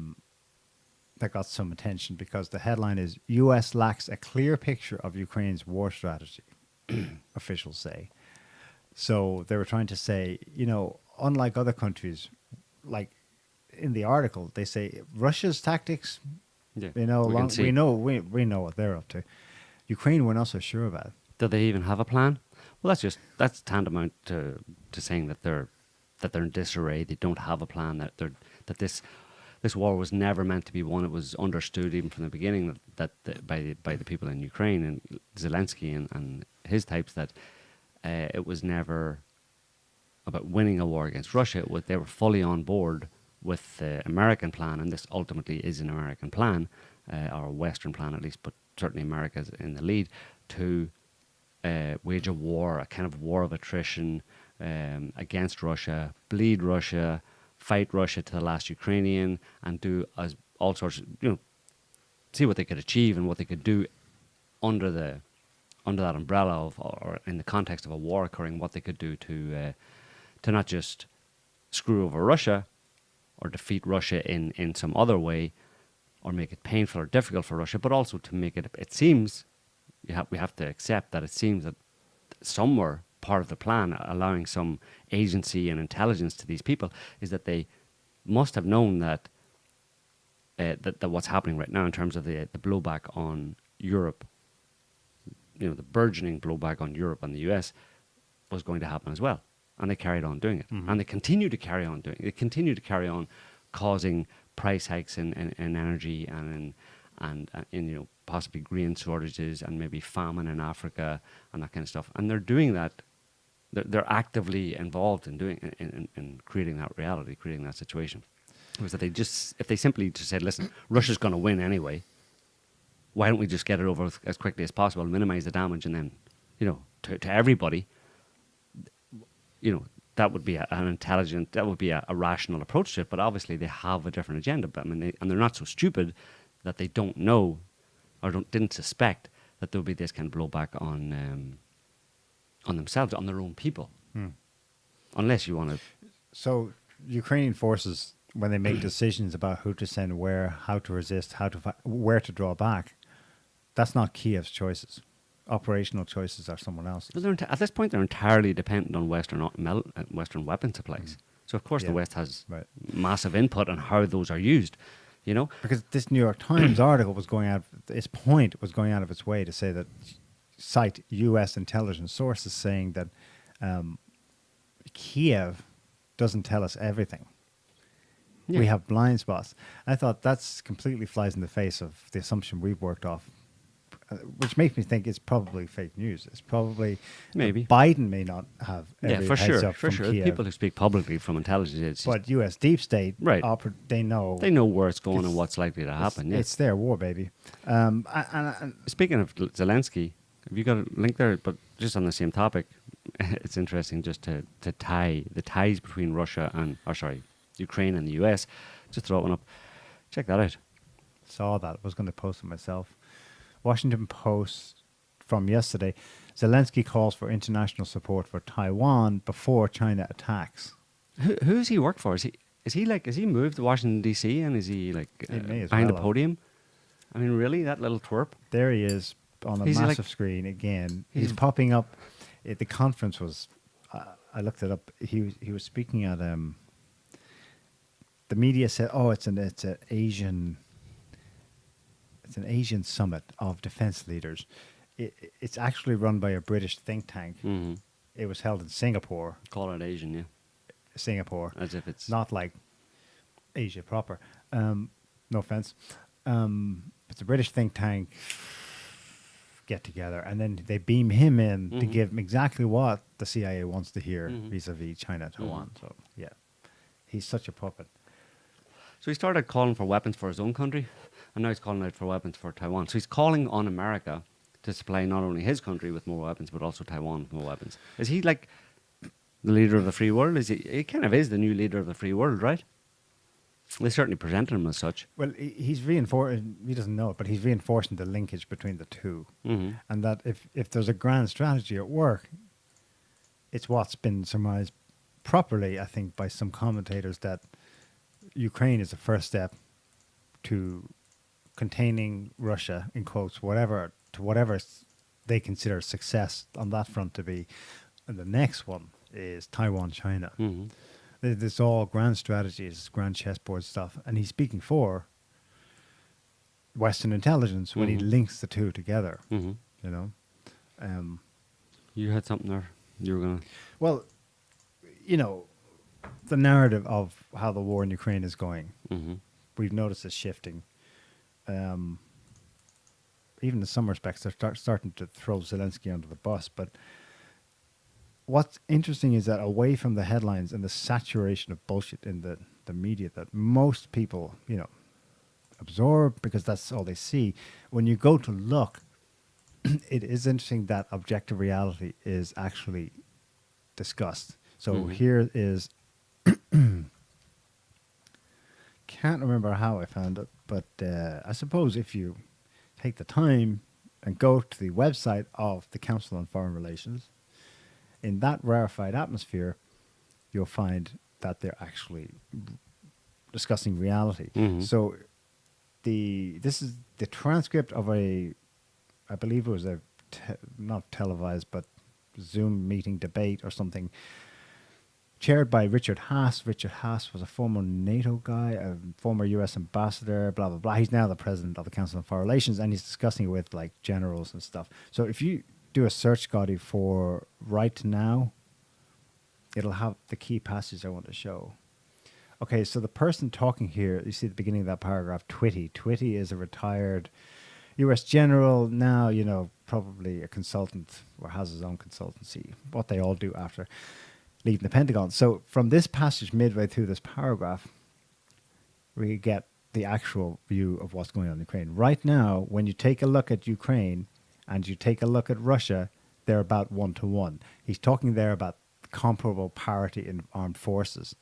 got some attention because the headline is U.S. lacks a clear picture of Ukraine's war strategy, officials say. So they were trying to say, unlike other countries, like in the article, they say Russia's tactics, we know what they're up to. Ukraine, we're not so sure about. Do they even have a plan? Well, that's tantamount to saying that they're in disarray. They don't have a plan. That this war was never meant to be won. It was understood even from the beginning that by the people in Ukraine and Zelensky and his types that it was never about winning a war against Russia. They were fully on board with the American plan, and this ultimately is an American plan, or a Western plan at least, but certainly America's in the lead, to wage a war, a kind of war of attrition against Russia, bleed Russia, fight Russia to the last Ukrainian, and do all sorts of, see what they could achieve and what they could do under that umbrella of, or in the context of a war occurring, what they could do to not just screw over Russia or defeat Russia in some other way, or make it painful or difficult for Russia, but also to make it. It seems we have to accept that it seems that some were part of the plan, allowing some agency and intelligence to these people, is that they must have known that that what's happening right now in terms of the blowback on Europe, the burgeoning blowback on Europe and the US, was going to happen as well, and they carried on doing it, and they continue to carry on doing it. They continue to carry on causing price hikes in energy and in possibly grain shortages and maybe famine in Africa and that kind of stuff. And they're doing that. They're actively involved in doing in creating that reality, creating that situation. Was that if they simply just said, listen, Russia's going to win anyway, why don't we just get it over as quickly as possible, minimize the damage, and then, to everybody, that would be an intelligent, that would be a rational approach to it. But obviously they have a different agenda. But and they're not so stupid that they don't know or didn't suspect that there would be this kind of blowback on themselves, on their own people. Unless you want to. So Ukrainian forces, when they make decisions about who to send where, how to resist, where to draw back, that's not Kiev's choices. Operational choices are someone else's. But at this point, they're entirely dependent on Western weapon supplies. So of course the West has massive input on how those are used. Because this New York Times article was going out. Its point was going out of its way to say that, cite U.S. intelligence sources saying that Kiev doesn't tell us everything. We have blind spots. I thought that's completely flies in the face of the assumption we've worked off, which makes me think it's probably fake news. It's probably maybe Biden may not have every for heads sure, up for from sure. Kiev, People who speak publicly from intelligence agencies, but U.S. deep state, right? They know where it's going and what's likely to happen. It's their war, baby. And speaking of Zelensky, have you got a link there? But just on the same topic, it's interesting just to tie the ties between Russia and, Ukraine and the US. Just throw one up. Check that out. Saw that. I was going to post it myself. Washington Post from yesterday. Zelensky calls for international support for Taiwan before China attacks. Who does he work for? Is he moved to Washington DC and is he behind the podium? I mean, really, that little twerp? There he is on a massive screen again. He's popping up. The conference was. I looked it up. He was speaking at. The media said, "Oh, it's an Asian summit of defense leaders." It's actually run by a British think tank. Mm-hmm. It was held in Singapore. Call it Asian, yeah. Singapore, as if it's not like Asia proper. No offense. It's a British think tank get together, and then they beam him in to give him exactly what the CIA wants to hear vis-a-vis China, Taiwan. So yeah, he's such a puppet. So he started calling for weapons for his own country, and now he's calling out for weapons for Taiwan. So he's calling on America to supply not only his country with more weapons, but also Taiwan with more weapons. Is he like the leader of the free world? He kind of is the new leader of the free world, right? They certainly presented him as such. Well, he's reinforcing, he doesn't know it, but he's reinforcing the linkage between the two. Mm-hmm. And that if there's a grand strategy at work, it's what's been surmised properly, I think, by some commentators, that Ukraine is the first step to containing Russia, in quotes, whatever they consider success on that front to be. And the next one is Taiwan, China. Mm-hmm. This all grand strategies, grand chessboard stuff. And he's speaking for Western intelligence when he links the two together, Mm-hmm. you know. You had something there you were going to... Well, you know, the narrative of how the war in Ukraine is going, we've noticed is shifting. Even in some respects, they're starting to throw Zelensky under the bus. But what's interesting is that away from the headlines and the saturation of bullshit in the media that most people, you know, absorb because that's all they see, when you go to look, it is interesting that objective reality is actually discussed. So here is, can't remember how I found it, but I suppose if you take the time and go to the website of the Council on Foreign Relations, in that rarefied atmosphere, you'll find that they're actually discussing reality. Mhm. So this is the transcript of I believe it was not televised, but Zoom meeting debate or something, chaired by Richard Haas. Richard Haas was a former NATO guy, a former US ambassador, blah, blah, blah. He's now the president of the Council on Foreign Relations, and he's discussing it with like generals and stuff. So if you do a search, Scotty, for right now, it'll have the key passage I want to show. Okay, so the person talking here, you see at the beginning of that paragraph, Twitty. Twitty is a retired US general, now, you know, probably a consultant or has his own consultancy, what they all do after leaving the Pentagon. So from this passage midway through this paragraph, we get the actual view of what's going on in Ukraine. Right now, when you take a look at Ukraine and you take a look at Russia, they're about 1-to-1. He's talking there about comparable parity in armed forces.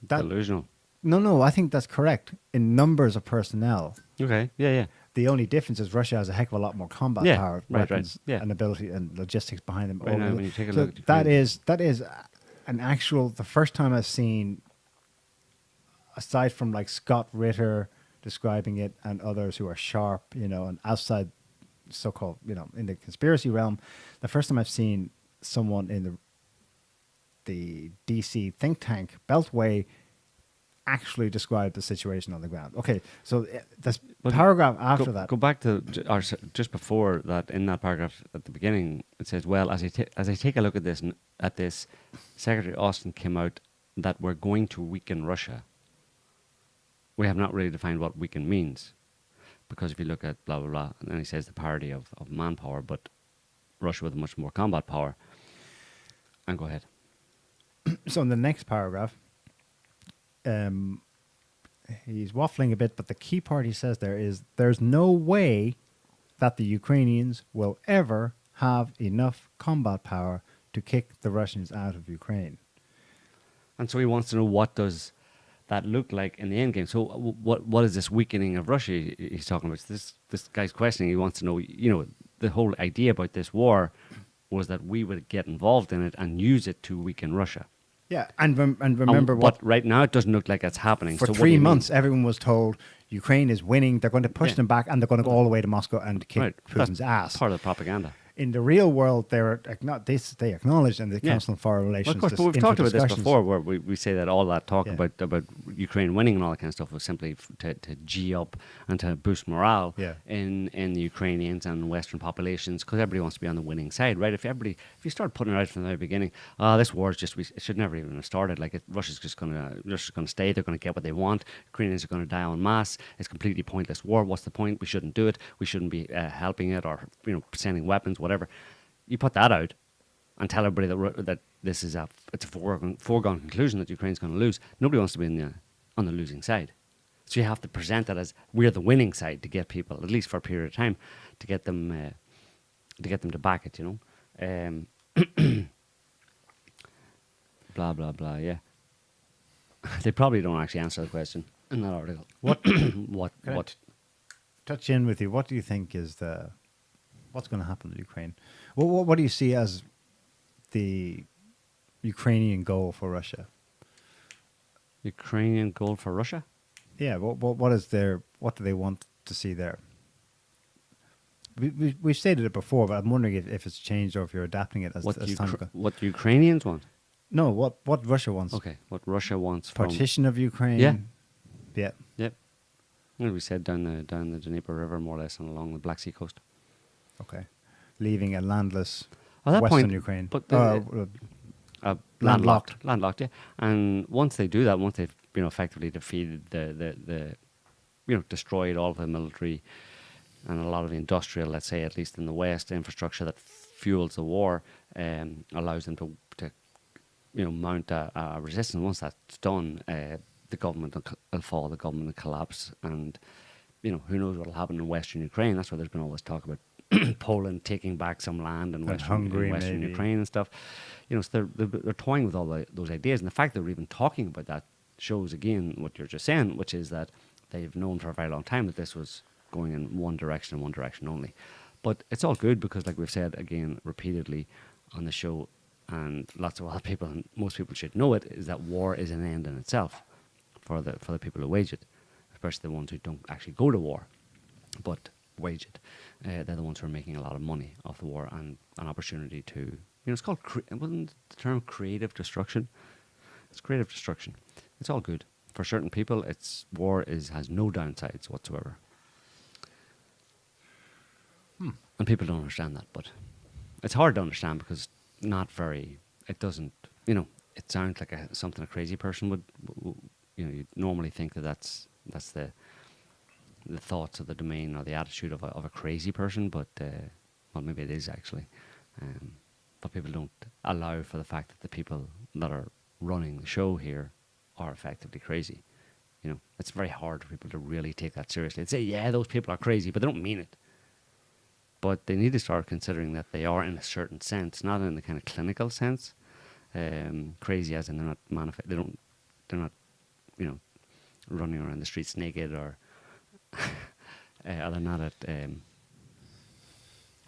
Delusional. No, I think that's correct. In numbers of personnel, Okay. Yeah. the only difference is Russia has a heck of a lot more combat Yeah, power, right, weapons, yeah. and ability and logistics behind them. Right now, when you take a So look at Ukraine- that is an actual. The first time I've seen, aside from like Scott Ritter describing it and others who are sharp, you know, and outside so-called, you know, in the conspiracy realm, the first time I've seen someone in the DC think tank Beltway actually describe the situation on the ground. Okay, so this But paragraph after that. Go back to or just before that. In that paragraph at the beginning, it says, "Well, as I take a look at this, Secretary Austin came out that we're going to weaken Russia. We have not really defined what weaken means, because if you look at blah blah blah, and then he says the parity of manpower, but Russia with much more combat power." And go ahead. So in the next paragraph, he's waffling a bit, but the key part he says there is there's no way that the Ukrainians will ever have enough combat power to kick the Russians out of Ukraine. And so he wants to know, what does that look like in the end game? So what is this weakening of Russia he's talking about? This guy's questioning. He wants to know, you know, the whole idea about this war was that we would get involved in it and use it to weaken Russia. Yeah, and remember But right now it doesn't look like it's happening. for So what do 3 you mean? months, everyone was told Ukraine is winning. They're going to push Yeah. them back, and they're going to go all the way to Moscow and kick Right. Putin's That's ass. part of the propaganda. In the real world, they acknowledged in the Yeah. Council on Foreign Well, Relations. of course, this but we've talked about this inter-discussions. before, where we say that all that talk Yeah. about Ukraine winning and all that kind of stuff was simply to G up and to boost morale Yeah. in the Ukrainians and Western populations, because everybody wants to be on the winning side, right? If you start putting it out from the very beginning, this war is just, it should never even have started. Like Russia's just going to stay. They're going to get what they want. Ukrainians are going to die en masse. It's a completely pointless war. What's the point? We shouldn't do it. We shouldn't be helping it, or sending weapons, whatever. You put that out and tell everybody that this is it's a foregone conclusion that Ukraine's going to lose. Nobody wants to be on the losing side. So you have to present it as we're the winning side to get people, at least for a period of time, to get them to back it. Blah blah blah. Yeah, they probably don't actually answer the question in that article. What Can I touch in with you? What do you think is what's going to happen to Ukraine? What do you see as the Ukrainian goal for Russia? Ukrainian goal for Russia? Yeah, what do they want to see there? We've stated it before, but I'm wondering if it's changed or if you're adapting it as time goes. What Ukrainians want? No, what Russia wants. Okay, what Russia wants from... Partition of Ukraine. Yeah. Yeah. Yep. Well, we said down the Dnieper River, more or less, and along the Black Sea coast. Okay. Leaving a landless At that Western point, Ukraine. but landlocked. landlocked, yeah. And once they do that, once they've effectively defeated the destroyed all of the military and a lot of the industrial, let's say, at least in the West, infrastructure that fuels the war, allows them to mount a resistance. Once that's done, the government will fall, the government will collapse, and who knows what will happen in Western Ukraine. That's why there's been all this talk about Poland taking back some land in Hungary, Western maybe. Ukraine and stuff. So they're toying with all those ideas, and the fact that we're even talking about that shows again what you're just saying, which is that they've known for a very long time that this was going in one direction and one direction only. But it's all good because, like we've said again repeatedly on the show, and lots of other people, and most people should know it, is that war is an end in itself for the people who wage it, especially the ones who don't actually go to war, but wage it. They're the ones who are making a lot of money off the war and an opportunity to, it's called, wasn't the term creative destruction? It's creative destruction. It's all good. For certain people, has no downsides whatsoever. And people don't understand that, but it's hard to understand because it doesn't, it sounds like something a crazy person would, you'd normally think that's the thoughts of the domain or the attitude of a crazy person, but, well, maybe it is actually. But people don't allow for the fact that the people that are running the show here are effectively crazy. It's very hard for people to really take that seriously. They'd say, yeah, those people are crazy, but they don't mean it. But they need to start considering that they are in a certain sense, not in the kind of clinical sense. Crazy as in they're not, running around the streets naked or they're not at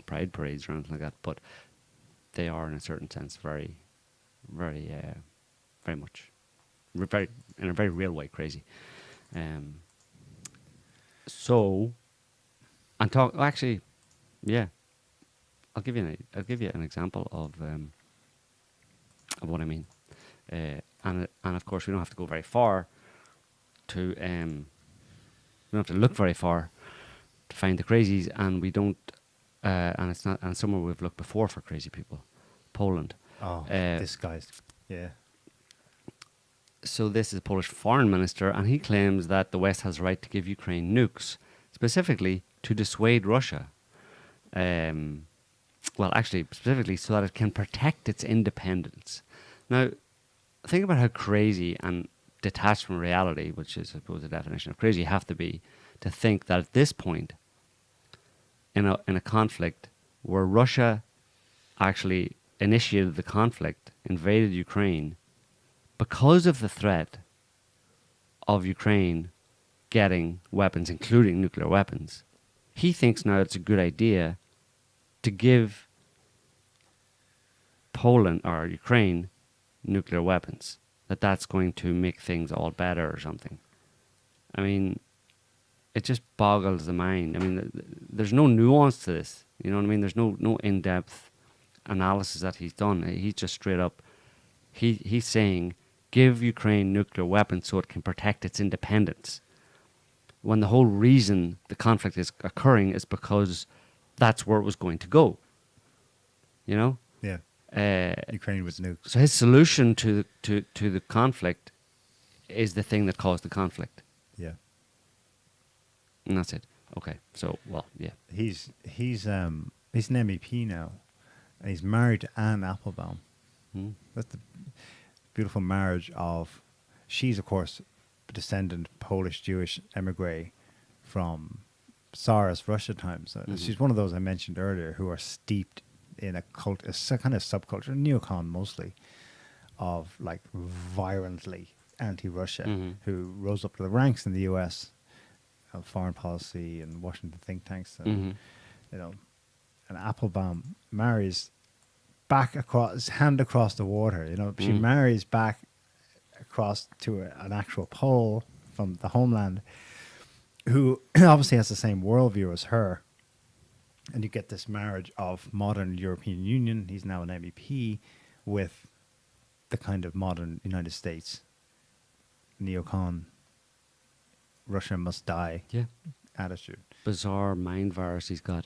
pride parades or anything like that. But they are, in a certain sense, very, very, very much, in a very real way, crazy. Actually, yeah, I'll give you an example of what I mean, and of course we don't have to go very far to we don't have to look very far to find the crazies, and we don't, and it's not, and somewhere we've looked before for crazy people, Poland. This guy's, yeah. So this is a Polish foreign minister, and he claims that the West has the right to give Ukraine nukes, specifically to dissuade Russia. Well, actually, specifically so that it can protect its independence. Now, think about how crazy and detached from reality, which is, I suppose, the definition of crazy, you have to be to think that at this point, in a conflict where Russia actually initiated the conflict, invaded Ukraine, because of the threat of Ukraine getting weapons, including nuclear weapons, he thinks now it's a good idea to give Poland or Ukraine nuclear weapons, that's going to make things all better or something. I mean, it just boggles the mind. I mean, there's no nuance to this. You know what I mean? There's no in-depth analysis that he's done. He's just straight up, he's saying, give Ukraine nuclear weapons so it can protect its independence. When the whole reason the conflict is occurring is because that's where it was going to go. Yeah. Ukraine with nukes. So his solution to the conflict is the thing that caused the conflict. Yeah. And that's it. Okay. So, well, yeah. He's an MEP now, and he's married to Anne Applebaum. That's the beautiful marriage of. She's, of course, a descendant Polish Jewish emigre from Tsarist Russia times. She's one of those I mentioned earlier who are steeped in a kind of subculture, neocon mostly, of like violently anti-Russia, who rose up to the ranks in the U.S. of foreign policy and Washington think tanks, and and Applebaum marries back hand across the water. She marries back across to an actual Pole from the homeland, who obviously has the same worldview as her. And you get this marriage of modern European Union, he's now an MEP, with the kind of modern United States neocon, Russia must die attitude. Bizarre mind virus he's got.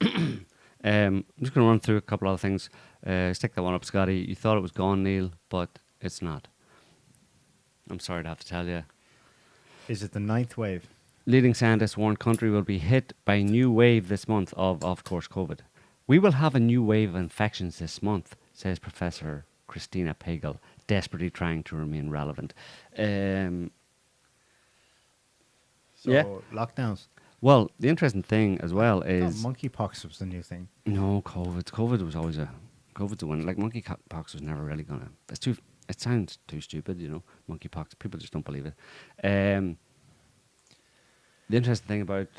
I'm just going to run through a couple other things. Stick that one up, Scotty. You thought it was gone, Neil, but it's not. I'm sorry to have to tell you. Is it the ninth wave? Leading scientists warn country will be hit by a new wave this month of course, COVID. We will have a new wave of infections this month, says Professor Christina Pagel, desperately trying to remain relevant. Lockdowns. Well, the interesting thing as well is monkeypox was the new thing. No, COVID was always COVID's a winner. Like monkeypox was never really gonna. It sounds too stupid, monkeypox. People just don't believe it. The interesting thing about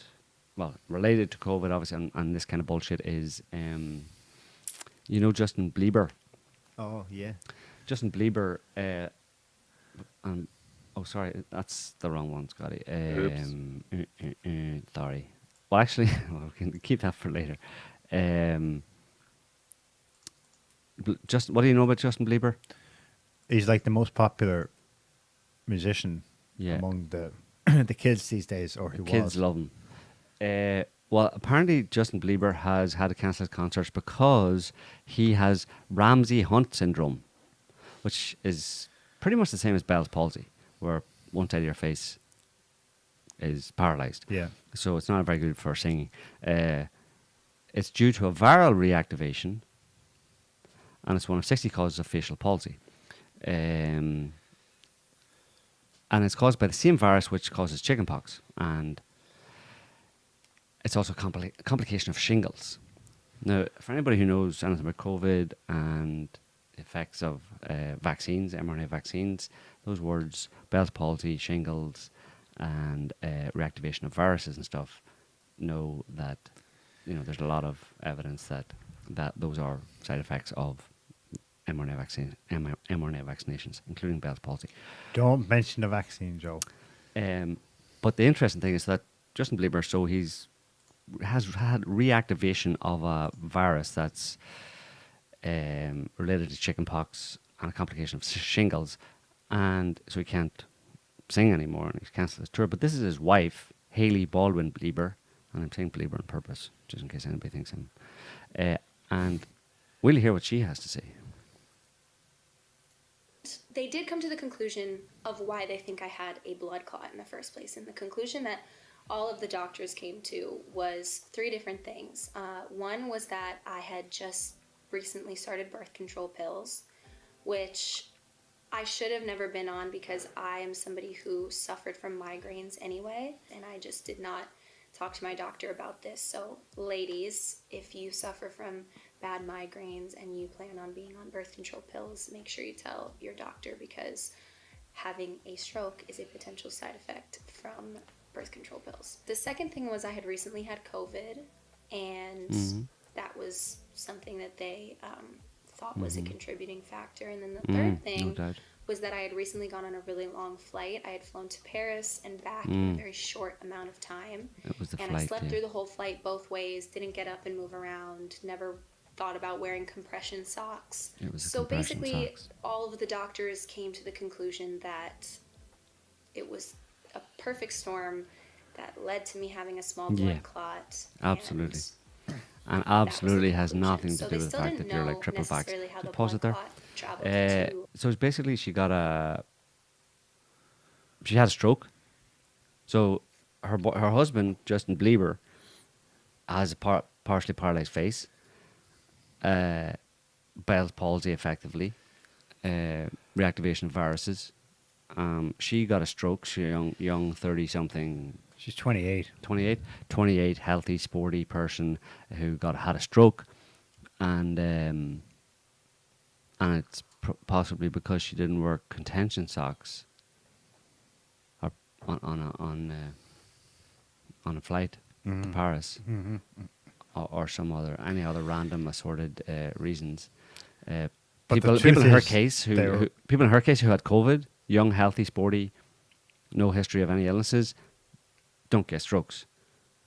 well, related to COVID, obviously, and this kind of bullshit is, you know, Justin Bieber. Oh yeah. Justin Bieber, oh, sorry, that's the wrong one, Scotty. Sorry. Well, actually, well, we can keep that for later. What do you know about Justin Bieber? He's like the most popular musician Yeah. among the the kids these days, or he Kids was. love him. Well, apparently Justin Bieber has had to cancel his concerts because he has Ramsay Hunt syndrome, which is pretty much the same as Bell's palsy, where one side of your face is paralyzed. Yeah. So it's not very good for singing. It's due to a viral reactivation, and it's one of 60 causes of facial palsy. And it's caused by the same virus which causes chickenpox, and it's also a complication of shingles. Now, for anybody who knows anything about COVID and the effects of vaccines, mRNA vaccines, those words, Bell's palsy, shingles, and reactivation of viruses and stuff, know that, you know, there's a lot of evidence that those are side effects of mRNA vaccinations, including Bell's palsy. Don't mention the vaccine, Joe. But the interesting thing is that Justin Bieber, so has had reactivation of a virus that's related to chickenpox and a complication of shingles, and so he can't sing anymore, and he's cancelled his tour. But this is his wife, Hailey Baldwin Bieber, and I'm saying Bieber on purpose, just in case anybody thinks him. And we'll hear what she has to say. They did come to the conclusion of why they think I had a blood clot in the first place. And the conclusion that all of the doctors came to was 3 different things. One was that I had just recently started birth control pills, which I should have never been on because I am somebody who suffered from migraines anyway, and I just did not talk to my doctor about this. So ladies, if you suffer from bad migraines and you plan on being on birth control pills, make sure you tell your doctor, because having a stroke is a potential side effect from birth control pills. The second thing was I had recently had COVID, and that was something that they thought was a contributing factor. And then the third thing was that I had recently gone on a really long flight. I had flown to Paris and back in a very short amount of time. It was the and flight, I slept yeah. through the whole flight both ways, didn't get up and move around, never thought about wearing compression socks. It was the So compression basically, socks. all of the doctors came to the conclusion that it was a perfect storm that led to me having a small blood Yeah, clot. absolutely. And And that was absolutely the has conclusion. nothing to So do they with the still fact didn't that you're like know triple vaxxed. necessarily how Just the pause it blood there. clot traveled to. So it's basically she had a stroke. So her husband, Justin Bieber, has a partially paralyzed face, Bell's palsy effectively, reactivation of viruses. She got a stroke. She's young 30-something, She's 28. 28, healthy, sporty person who had a stroke, and it's possibly because she didn't wear contention socks or on a flight to Paris, or any other random assorted reasons. But People the truth in her is case they were- people in her case who had COVID, young, healthy, sporty, no history of any illnesses, don't get strokes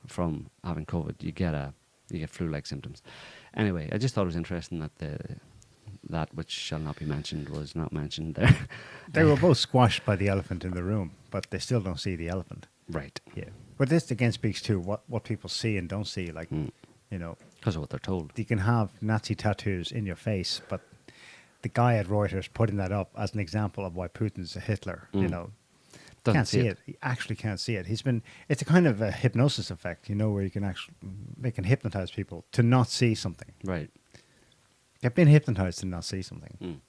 from having COVID. You get flu-like symptoms. Anyway, I just thought it was interesting that that which shall not be mentioned was not mentioned there. They were both squashed by the elephant in the room, but they still don't see the elephant. Right. Yeah. But this again speaks to what people see and don't see. Like, you know, Because of what they're told. you can have Nazi tattoos in your face, but the guy at Reuters putting that up as an example of why Putin's a Hitler, you know, Doesn't can't see it. He actually can't see it. It's a kind of a hypnosis effect, you know, where they can hypnotize people to not see something. Right. They've been hypnotized to not see something.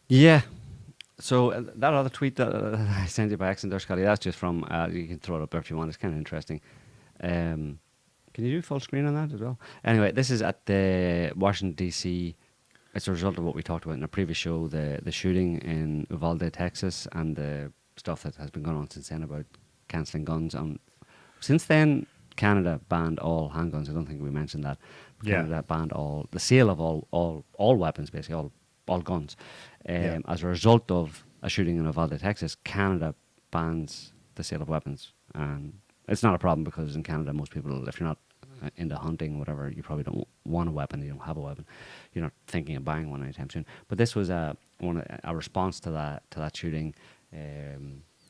Yeah. So that other tweet that I sent you by accident there, Scotty, that's just from, you can throw it up if you want, it's kind of interesting. Can you do full screen on that as well? Anyway, this is at the Washington, D.C. It's a result of what we talked about in a previous show, the shooting in Uvalde, Texas, and the stuff that has been going on since then about cancelling guns on since then, Canada banned all handguns. I don't think we mentioned that. Yeah. Canada banned the sale of all weapons, basically all guns. Yeah. As a result of a shooting in Uvalde, Texas, Canada bans the sale of weapons, and it's not a problem because in Canada, most people, if you're not into hunting, whatever, you probably don't want a weapon. You don't have a weapon. You're not thinking of buying one anytime soon. But this was a response to that shooting,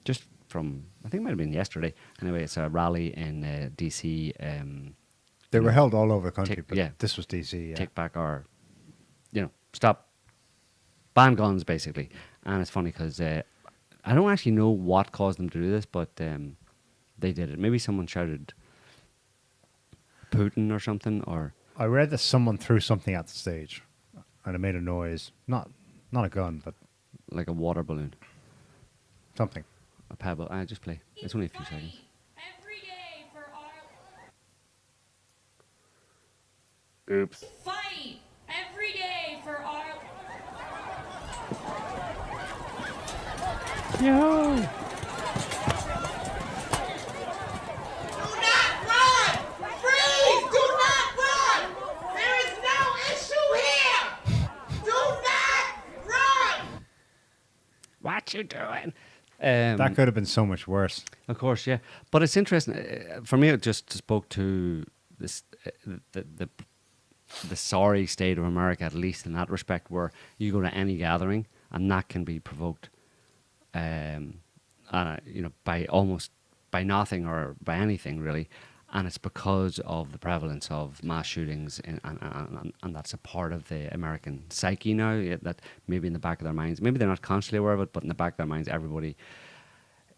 just from, I think it might have been yesterday. Anyway, it's a rally in DC. They were held all over the country, Take- but yeah. this was DC. Yeah. Take back our, stop, ban guns, basically. And it's funny because I don't actually know what caused them to do this, but they did it. Maybe someone shouted Putin or something, or I read that someone threw something at the stage, and it made a noise. Not a gun, but like a water balloon, something. a pebble. I just play. It's only a few seconds. Every day for our Oops. fight. Every day for our Yo! Do not run! Freeze! Do not run! There is no issue here! Do not run! What you doing? That could have been so much worse. Of course, yeah. But it's interesting. For me, it just spoke to this the sorry state of America, at least in that respect, where you go to any gathering and that can be provoked, by nothing or by anything really, and it's because of the prevalence of mass shootings, and that's a part of the American psyche now. That maybe in the back of their minds, maybe they're not consciously aware of it, but in the back of their minds, everybody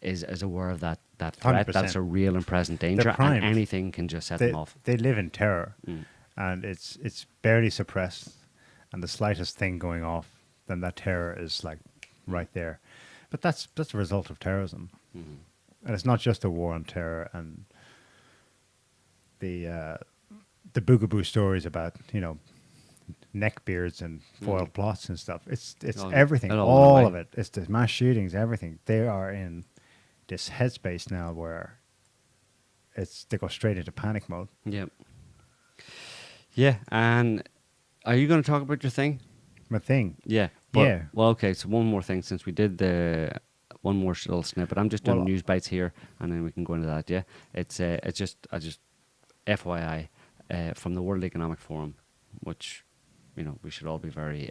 is aware of that threat. 100%. That's a real and present danger, and primed. anything can just set They, them off. they live in terror, and it's barely suppressed, and the slightest thing going off, then that terror is like right there. But that's a result of terrorism, and it's not just a war on terror and the boogaboo stories about neckbeards and foiled plots and stuff. It's Oh, everything, it all all went of away. it. It's the mass shootings, everything. They are in this headspace now where they go straight into panic mode. Yep. Yeah, and are you going to talk about your thing? My thing. Yeah. Yeah. Well, okay. So one more thing, since we did one more little snippet. I'm just doing Well, news bites here, and then we can go into that. Yeah. It's just FYI from the World Economic Forum, which we should all be very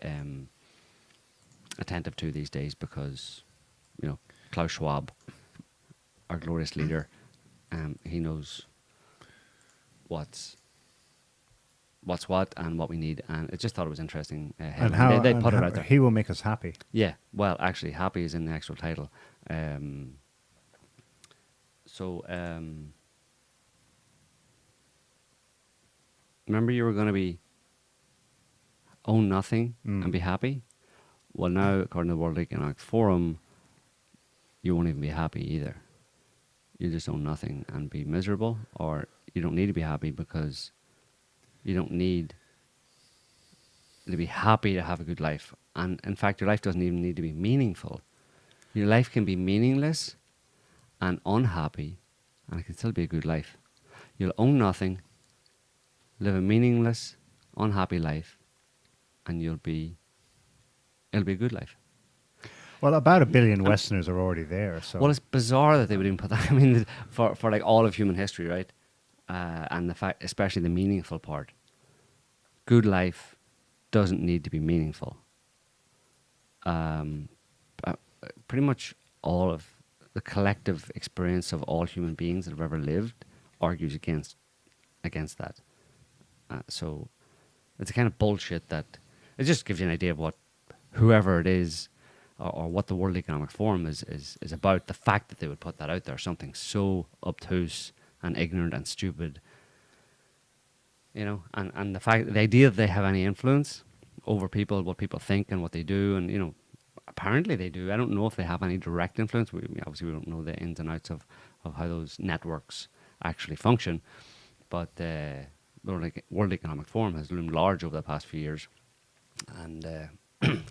attentive to these days because Klaus Schwab, our glorious leader, he knows what's what and what we need, and I just thought it was interesting. And they put it out there. he will make us happy. Yeah, well, actually, happy is in the actual title. Remember you were going to own nothing and be happy? Well, now, according to the World Economic Forum, you won't even be happy either. You just own nothing and be miserable, or you don't need to be happy because you don't need to be happy to have a good life. And in fact, your life doesn't even need to be meaningful. Your life can be meaningless and unhappy, and it can still be a good life. You'll own nothing, live a meaningless, unhappy life, and it'll be a good life. Well, about 1 billion Westerners are already there. So Well, it's bizarre that they would even put that. I mean, for like all of human history, right? And the fact, especially the meaningful part. Good life doesn't need to be meaningful. Pretty much all of the collective experience of all human beings that have ever lived argues against that. So it's a kind of bullshit that it just gives you an idea of what whoever it is or what the World Economic Forum is about. The fact that they would put that out there, something so obtuse and ignorant and stupid, and the idea that they have any influence over people, what people think and what they do, and apparently they do. I don't know if they have any direct influence. Obviously we don't know the ins and outs of how those networks actually function, but the World Economic Forum has loomed large over the past few years, and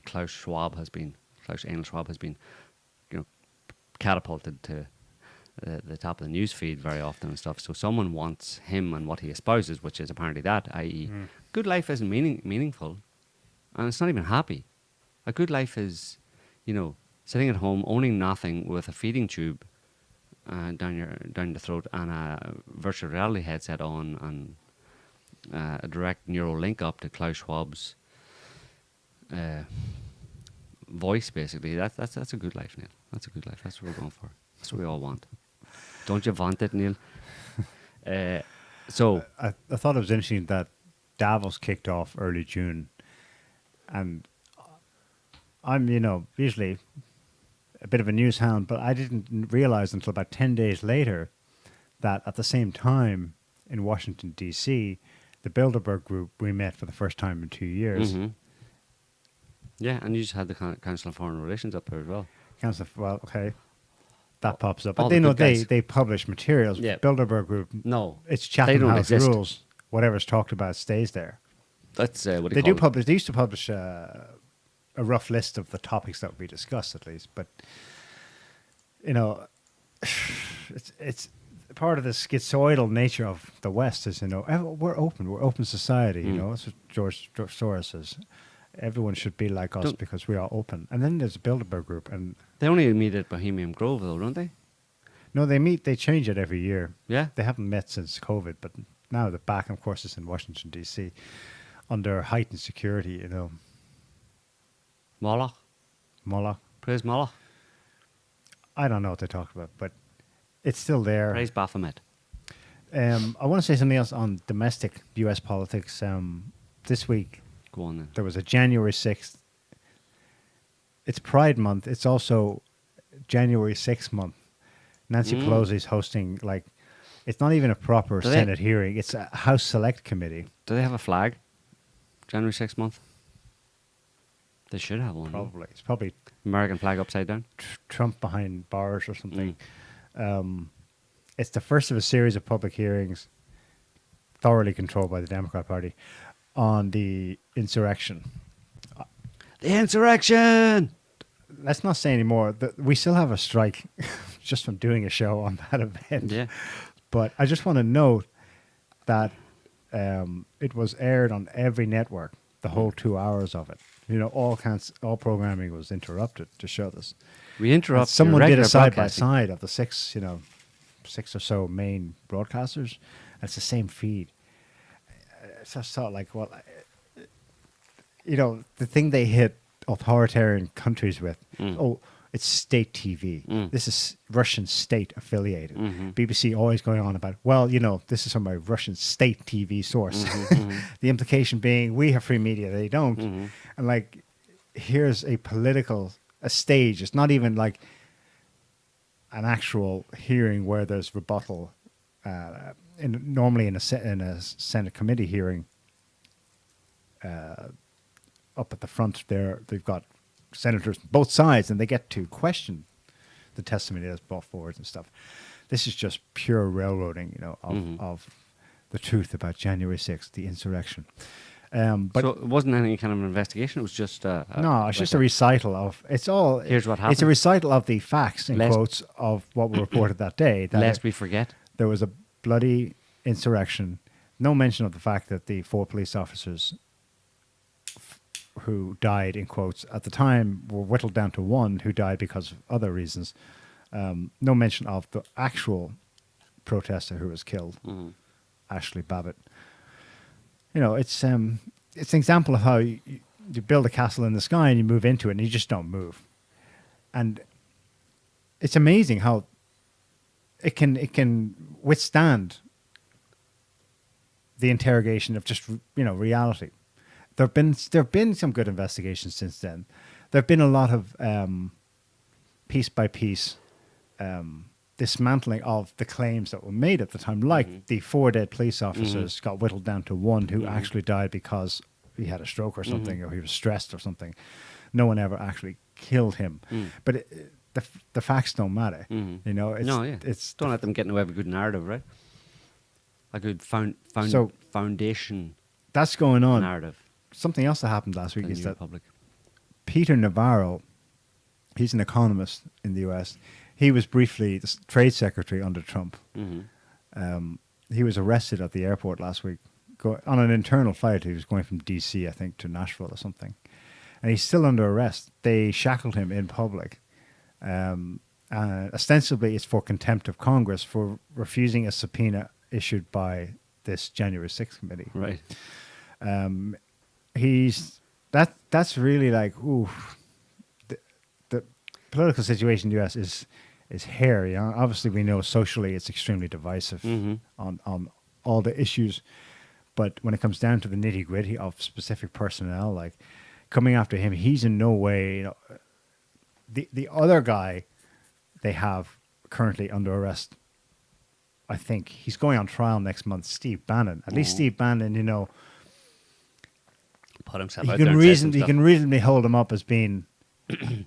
Klaus Anal Schwab has been catapulted to the top of the news feed very often and stuff. So someone wants him and what he espouses, which is apparently that, i.e., good life isn't meaningful, and it's not even happy. A good life is, sitting at home, owning nothing with a feeding tube down the throat and a virtual reality headset on and a direct neural link up to Klaus Schwab's voice, basically. That's a good life, Neil. That's a good life. That's what we're going for. That's what we all want. Don't you want it, Neil? So I thought it was interesting that Davos kicked off early June, and I'm, usually a bit of a news hound, but I didn't realize until about 10 days later that at the same time in Washington, D.C., the Bilderberg Group, we met for the first time in 2 years. mhm. Yeah, and you just had the Council of Foreign Relations up there as well. Council, well, okay, that pops up. all But the they know good guys. they publish materials. Yeah. Bilderberg Group, No, it's they Chatham don't House exist. rules. Whatever's talked about stays there. That's what They call do publish. They used to publish a rough list of the topics that we discussed, at least. But it's part of the schizoidal nature of the West. Is we're open society. That's what George Soros says. Everyone should be like us Don't- because we are open. And then there's the Bilderberg Group, and They only meet at Bohemian Grove, though, don't they? no, they meet. They change it every year. Yeah. They haven't met since COVID, but now they're back. And of course, it's in Washington D.C. under heightened security. Moloch. Moloch. Praise Moloch. I don't know what they talk about, but it's still there. Praise Baphomet. I want to say something else on domestic U.S. politics. This week, Go on then. there was a January 6th. It's Pride Month. It's also January 6th month. Nancy Pelosi's hosting, it's not even a proper Do they- Senate hearing. It's a House Select Committee. Do they have a flag? January 6th month? They should have one. no? Probably. It's probably American flag upside down. Trump behind bars or something. It's the first of a series of public hearings, thoroughly controlled by the Democrat Party, on the insurrection. The insurrection! Let's not say anymore. We still have a strike just from doing a show on that event. Yeah. But I just want to note that it was aired on every network, the whole 2 hours of it. All programming was interrupted to show this. We interrupt. And someone your did a regular side by broadcasting. side of the six or so main broadcasters. And it's the same feed. It's just sort of like, the thing they hit authoritarian countries with. It's state TV. This is Russian state affiliated. BBC always going on about, this is from a Russian state TV source. The implication being we have free media, they don't. And here's a stage. It's not even like an actual hearing where there's rebuttal. Normally in a Senate committee hearing, up at the front there, they've got senators on both sides, and they get to question the testimony that's brought forward and stuff. This is just pure railroading, of the truth about January 6th, the insurrection. But So it wasn't any kind of an investigation. It was just no, it's just a recital of it's all. Here's what It's a happened. recital of the facts in Lest- quotes of what were reported that day. That lest we forget. there was a bloody insurrection. No mention of the fact that the 4 police officers who died, in quotes, at the time were whittled down to 1 who died because of other reasons. No mention of the actual protester who was killed, Ashley Babbitt. It's an example of how you build a castle in the sky and you move into it and you just don't move. And it's amazing how it can withstand the interrogation of just reality. There've been some good investigations since then. There've been a lot of piece by piece dismantling of the claims that were made at the time, like the 4 dead police officers got whittled down to 1 who actually died because he had a stroke or something, or he was stressed or something. No one ever actually killed him, but the facts don't matter. It's Don't let them get away with a good narrative, right? A good So- foundation that's going on. narrative. Something else that happened last week in the is New that Republic. Peter Navarro, he's an economist in the US. he was briefly the trade secretary under Trump. Mm-hmm. He was arrested at the airport last week on an internal flight. He was going from D.C., I think, to Nashville or something. And he's still under arrest. They shackled him in public. Ostensibly, it's for contempt of Congress for refusing a subpoena issued by this January 6th committee. Right. That's really like, ooh, the political situation in the U.S. is hairy. Obviously, we know socially it's extremely divisive on all the issues. But when it comes down to the nitty gritty of specific personnel, like coming after him, he's in no way, the other guy they have currently under arrest, I think he's going on trial next month, Steve Bannon. At least Steve Bannon, Put himself you out can there and say some you stuff. can reasonably hold him up as being An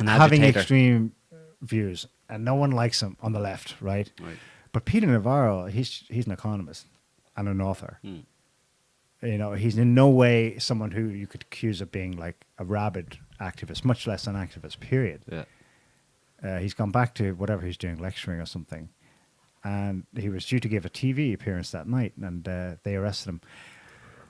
having agitator. extreme views, and no one likes him on the left, right? Right. But Peter Navarro, he's an economist and an author. He's in no way someone who you could accuse of being like a rabid activist, much less an activist, period. Yeah. He's gone back to whatever he's doing, lecturing or something. And he was due to give a TV appearance that night, and they arrested him.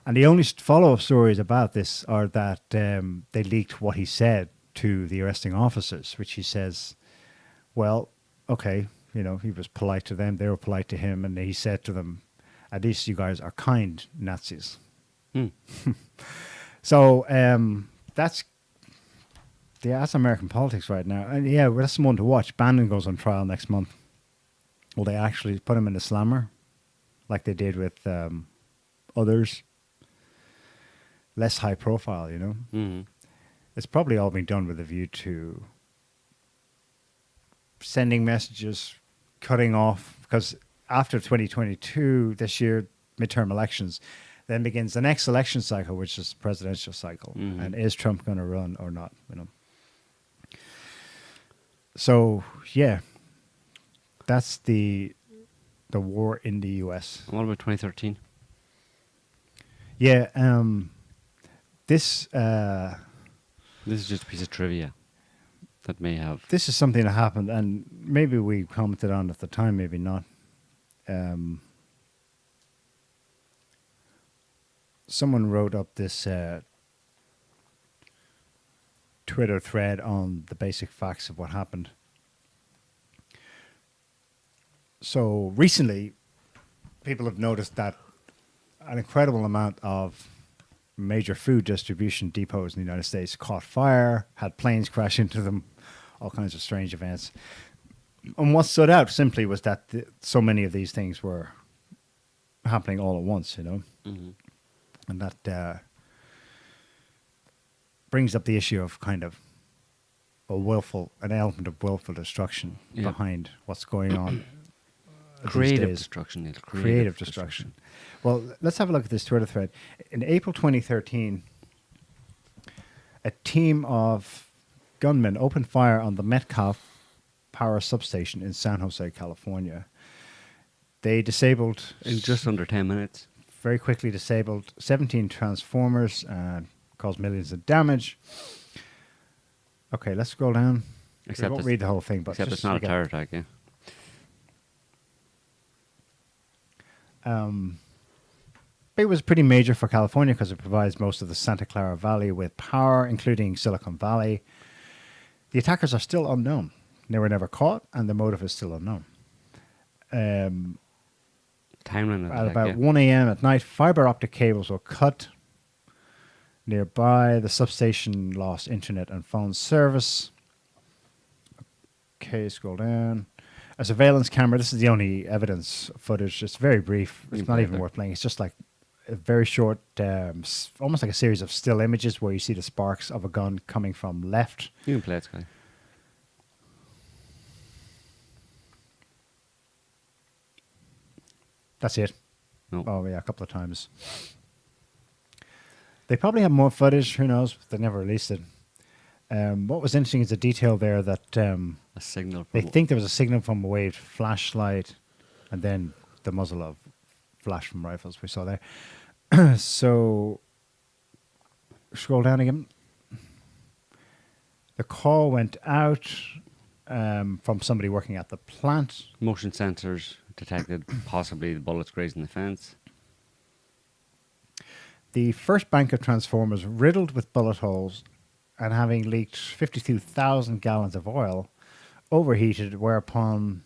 And the only follow-up stories about this are that they leaked what he said to the arresting officers, which he says, well, okay, he was polite to them, they were polite to him, and he said to them, at least you guys are kind Nazis. So that's American politics right now. And yeah, well, that's one to watch. Bannon goes on trial next month. Will they actually put him in the slammer like they did with others? Less high profile, Mm-hmm. It's probably all been done with a view to sending messages, cutting off, because after 2022, this year, midterm elections, then begins the next election cycle, which is the presidential cycle. And is Trump going to run or not? So, yeah, that's the war in the U.S. And what about 2013? Yeah, this This is just a piece of trivia that may have. this is something that happened, and maybe we commented on it at the time, maybe not. Someone wrote up this Twitter thread on the basic facts of what happened. So recently, people have noticed that an incredible amount of major food distribution depots in the United States caught fire, had planes crash into them, all kinds of strange events. And what stood out simply was that so many of these things were happening all at once, Mm-hmm. and that brings up the issue of kind of an element of willful destruction Yeah. behind what's going on. these Creative days. destruction, Neil. Creative destruction. Well, let's have a look at this Twitter thread. In April 2013, a team of gunmen opened fire on the Metcalf power substation in San Jose, California. They disabled, In just under 10 minutes. very quickly disabled 17 transformers and caused millions of damage. Okay, let's scroll down. We won't read the whole thing, but Except just it's not a to get- terror attack, yeah. It was pretty major for California because it provides most of the Santa Clara Valley with power, including Silicon Valley. The attackers are still unknown. They were never caught, and the motive is still unknown. Timeline of the At attack, about yeah. 1 a.m. at night, fiber optic cables were cut. Nearby, the substation lost internet and phone service. Okay, scroll down. A surveillance camera. This is the only evidence footage. It's very brief. You It's can not play it even there. worth playing. It's just like a very short, almost like a series of still images where you see the sparks of a gun coming from left. You can play it, Sky. That's it. No. Oh, yeah, a couple of times. They probably have more footage. Who knows? They never released it. What was interesting is the detail there that A signal they from think there was a signal from a waved flashlight and then the muzzle of flash from rifles we saw there. So, scroll down again. The call went out from somebody working at the plant. Motion sensors detected possibly the bullets grazing the fence. The first bank of transformers riddled with bullet holes and having leaked 52,000 gallons of oil overheated, whereupon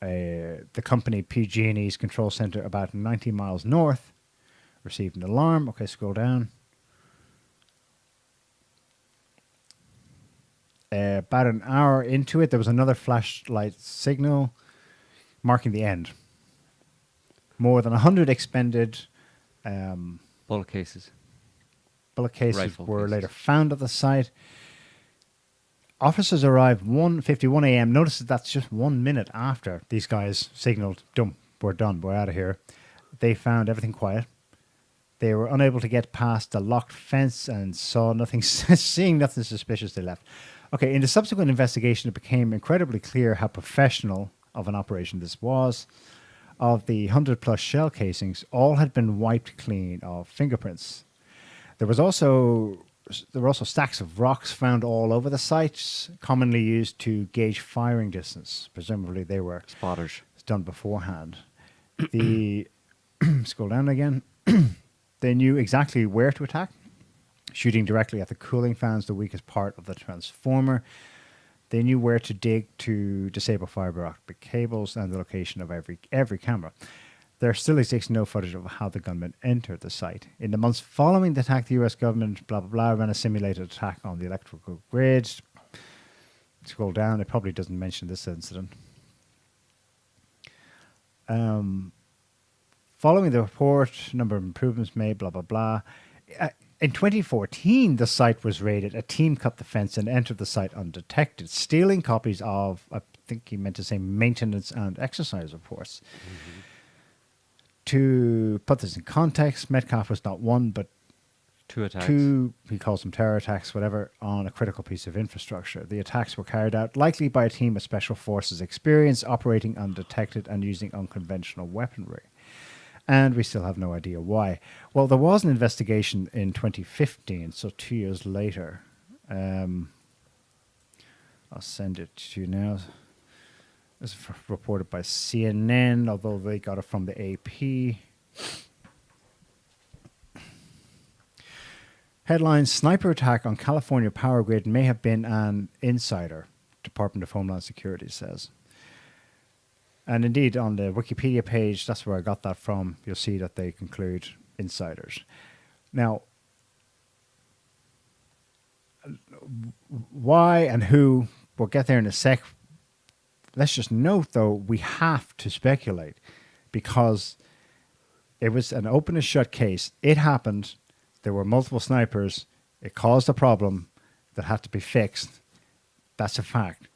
the company PG&E's control center about 90 miles north received an alarm. Okay, scroll down. About an hour into it, there was another flashlight signal marking the end. More than 100 expended Bullet cases. bullet cases Rifle were cases. later found at the site. Officers arrived 1:51 a.m. Notice that that's just 1 minute after these guys signaled, "Done, we're done, we're out of here." They found everything quiet. They were unable to get past the locked fence and saw nothing, seeing nothing suspicious. They left. Okay, in the subsequent investigation, it became incredibly clear how professional of an operation this was. Of the 100+ shell casings, all had been wiped clean of fingerprints. There were also stacks of rocks found all over the sites, commonly used to gauge firing distance. Presumably, they were Spotters. done beforehand. The scroll down again. They knew exactly where to attack, shooting directly at the cooling fans, the weakest part of the transformer. They knew where to dig to disable fiber optic cables and the location of every camera. There still exists no footage of how the gunmen entered the site. In the months following the attack, the US government, blah, blah, blah, ran a simulated attack on the electrical grid. Scroll down, it probably doesn't mention this incident. Following the report, number of improvements made, blah, blah, blah. In 2014, the site was raided. A team cut the fence and entered the site undetected, stealing copies of, I think he meant to say, maintenance and exercise reports. Mm-hmm. To put this in context, Metcalf was not one, but 2 attacks. 2, he calls them terror attacks, whatever, on a critical piece of infrastructure. The attacks were carried out likely by a team of special forces experience, operating undetected and using unconventional weaponry. And we still have no idea why. Well, there was an investigation in 2015, so 2 years later. I'll send it to you now. This is reported by CNN, although they got it from the AP. Headline: Sniper attack on California power grid may have been an insider, Department of Homeland Security says. And indeed, on the Wikipedia page, that's where I got that from. You'll see that they conclude insiders. Now, why and who, we'll get there in a sec. Let's just note, though, we have to speculate because it was an open and shut case. It happened. There were multiple snipers. It caused a problem that had to be fixed. That's a fact.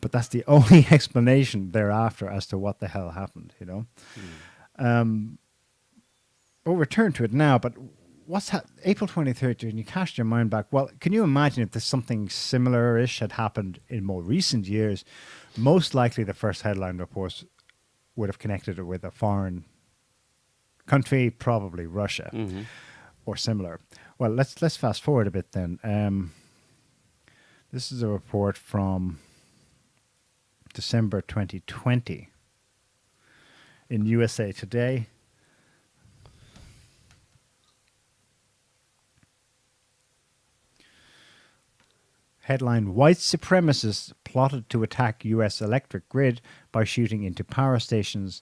But that's the only explanation thereafter as to what the hell happened, you know. We'll return to it now, but April 23rd, when you cast your mind back, well, can you imagine if there's something similar-ish had happened in more recent years? Most likely the first headline reports would have connected it with a foreign country, probably Russia, or similar. Well, let's fast forward a bit then. This is a report from December 2020 in USA Today. Headline: White supremacists plotted to attack U.S. electric grid by shooting into power stations,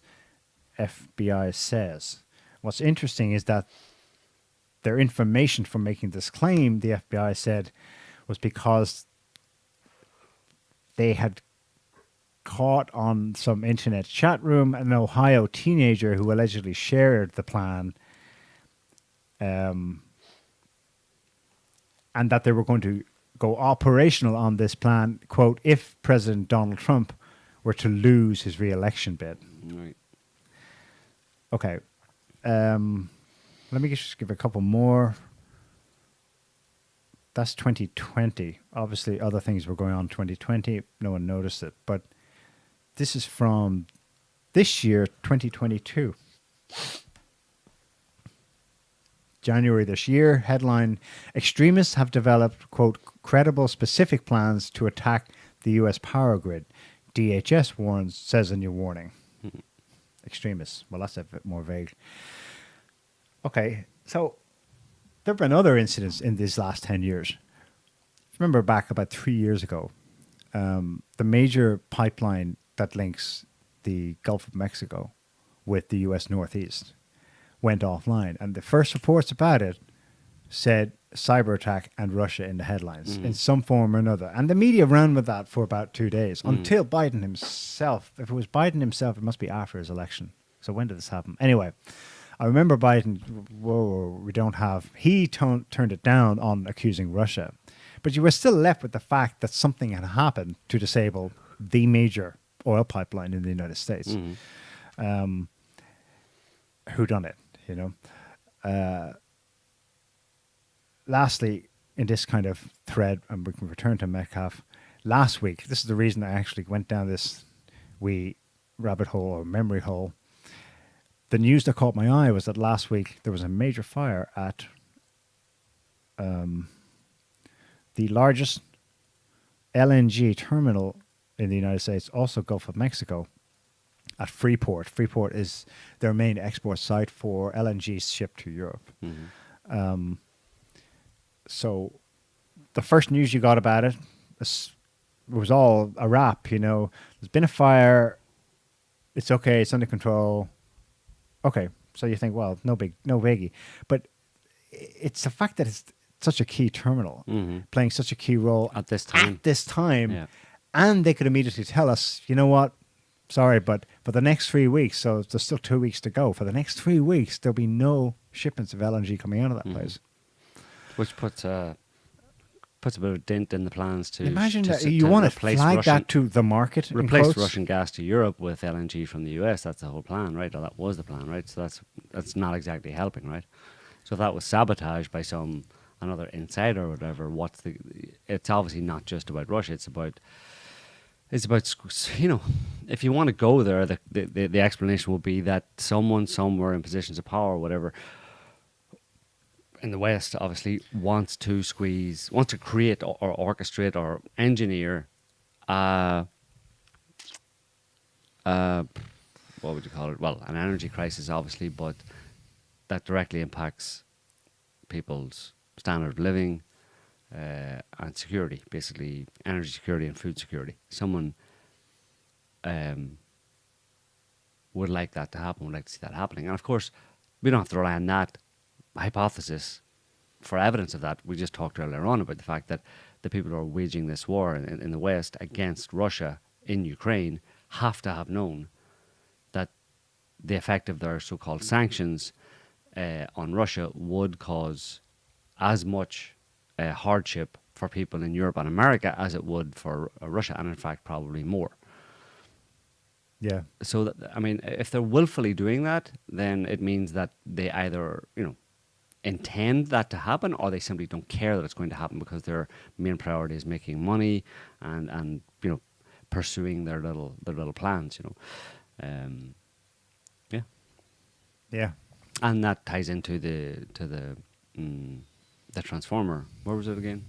FBI says. What's interesting is that their information for making this claim, the FBI said, was because they had caught on some internet chat room an Ohio teenager who allegedly shared the plan, and that they were going to go operational on this plan, quote, if President Donald Trump were to lose his re-election bid. Right. Okay. Let me just give a couple more. That's 2020. Obviously, other things were going on in 2020. No one noticed it. But this is from this year, 2022. January this year, headline: extremists have developed, quote, credible specific plans to attack the U.S. power grid. DHS says in your warning. Extremists. Well, that's a bit more vague. Okay, so there have been other incidents in these last 10 years. Remember back about 3 years ago, the major pipeline that links the Gulf of Mexico with the U.S. Northeast went offline. And the first reports about it said cyber attack and Russia in the headlines in some form or another. And the media ran with that for about 2 days until Biden himself, if it was Biden himself, it must be after his election. So when did this happen? Anyway, I remember Biden, he turned it down on accusing Russia. But you were still left with the fact that something had happened to disable the major oil pipeline in the United States. Who done it, you know? Lastly, in this kind of thread, and we can return to Metcalf, last week, this is the reason I actually went down this wee rabbit hole or memory hole. The news that caught my eye was that last week there was a major fire at the largest LNG terminal in the United States, also Gulf of Mexico, at Freeport. Freeport is their main export site for LNG shipped to Europe. So the first news you got about it was all a wrap, you know. There's been a fire. It's okay. It's under control. Okay. So you think, well, no biggie. But it's the fact that it's such a key terminal, playing such a key role At this time. Yeah. And they could immediately tell us, you know what? Sorry, but for the next 3 weeks, so there's still 2 weeks to go. For the next 3 weeks, there'll be no shipments of LNG coming out of that place. Which puts a bit of a dent in the plans to Imagine that to you want to replace flag Russian, that to the market. in replace quotes. Russian gas to Europe with LNG from the US. That's the whole plan, right? Or that was the plan, right? So that's not exactly helping, right? So if that was sabotage by another insider or whatever, it's obviously not just about Russia. It's about, you know, if you want to go there, the explanation will be that someone somewhere in positions of power or whatever in the West obviously wants to create or orchestrate or engineer what would you call it? Well, an energy crisis obviously, but that directly impacts people's standard of living and security, basically energy security and food security. Someone would like that to happen, would like to see that happening. And of course, we don't have to rely on that hypothesis for evidence of that. We just talked earlier on about the fact that the people who are waging this war in the West against Russia in Ukraine have to have known that the effect of their so-called sanctions on Russia would cause as much hardship for people in Europe and America as it would for Russia, and in fact probably more. Yeah. So, I mean, if they're willfully doing that, then it means that they either, you know, intend that to happen, or they simply don't care that it's going to happen because their main priority is making money and you know, pursuing their little plans, you know. Yeah. And that ties into the transformer. Where was it again?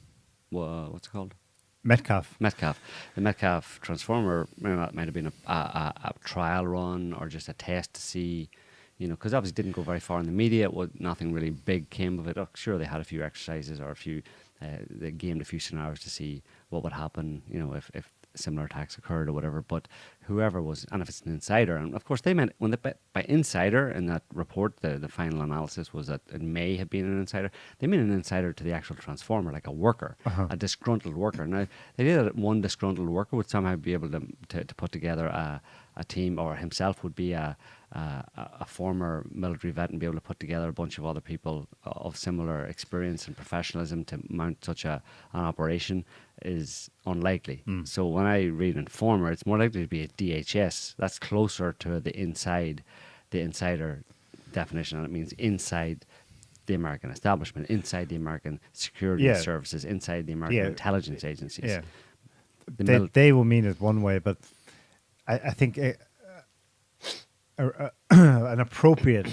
What's it called? Metcalf. The Metcalf transformer, that might have been a trial run or just a test to see, you know, because obviously it didn't go very far in the media. Nothing really big came of it. Oh, sure, they had a few exercises or they gamed a few scenarios to see what would happen, you know, if similar attacks occurred or whatever. But whoever was, and if it's an insider, and of course they meant, when by insider in that report, the final analysis was that it may have been an insider. They mean an insider to the actual transformer, like a worker, a disgruntled worker. Now, they did that one disgruntled worker would somehow be able to put together a team, or himself would be a former military vet and be able to put together a bunch of other people of similar experience and professionalism to mount such an operation is unlikely. So when I read informer, it's more likely to be a DHS. That's closer to the insider definition, and it means inside the American establishment, inside the American security services, inside the American intelligence agencies. Yeah. They will mean it one way, but I think an appropriate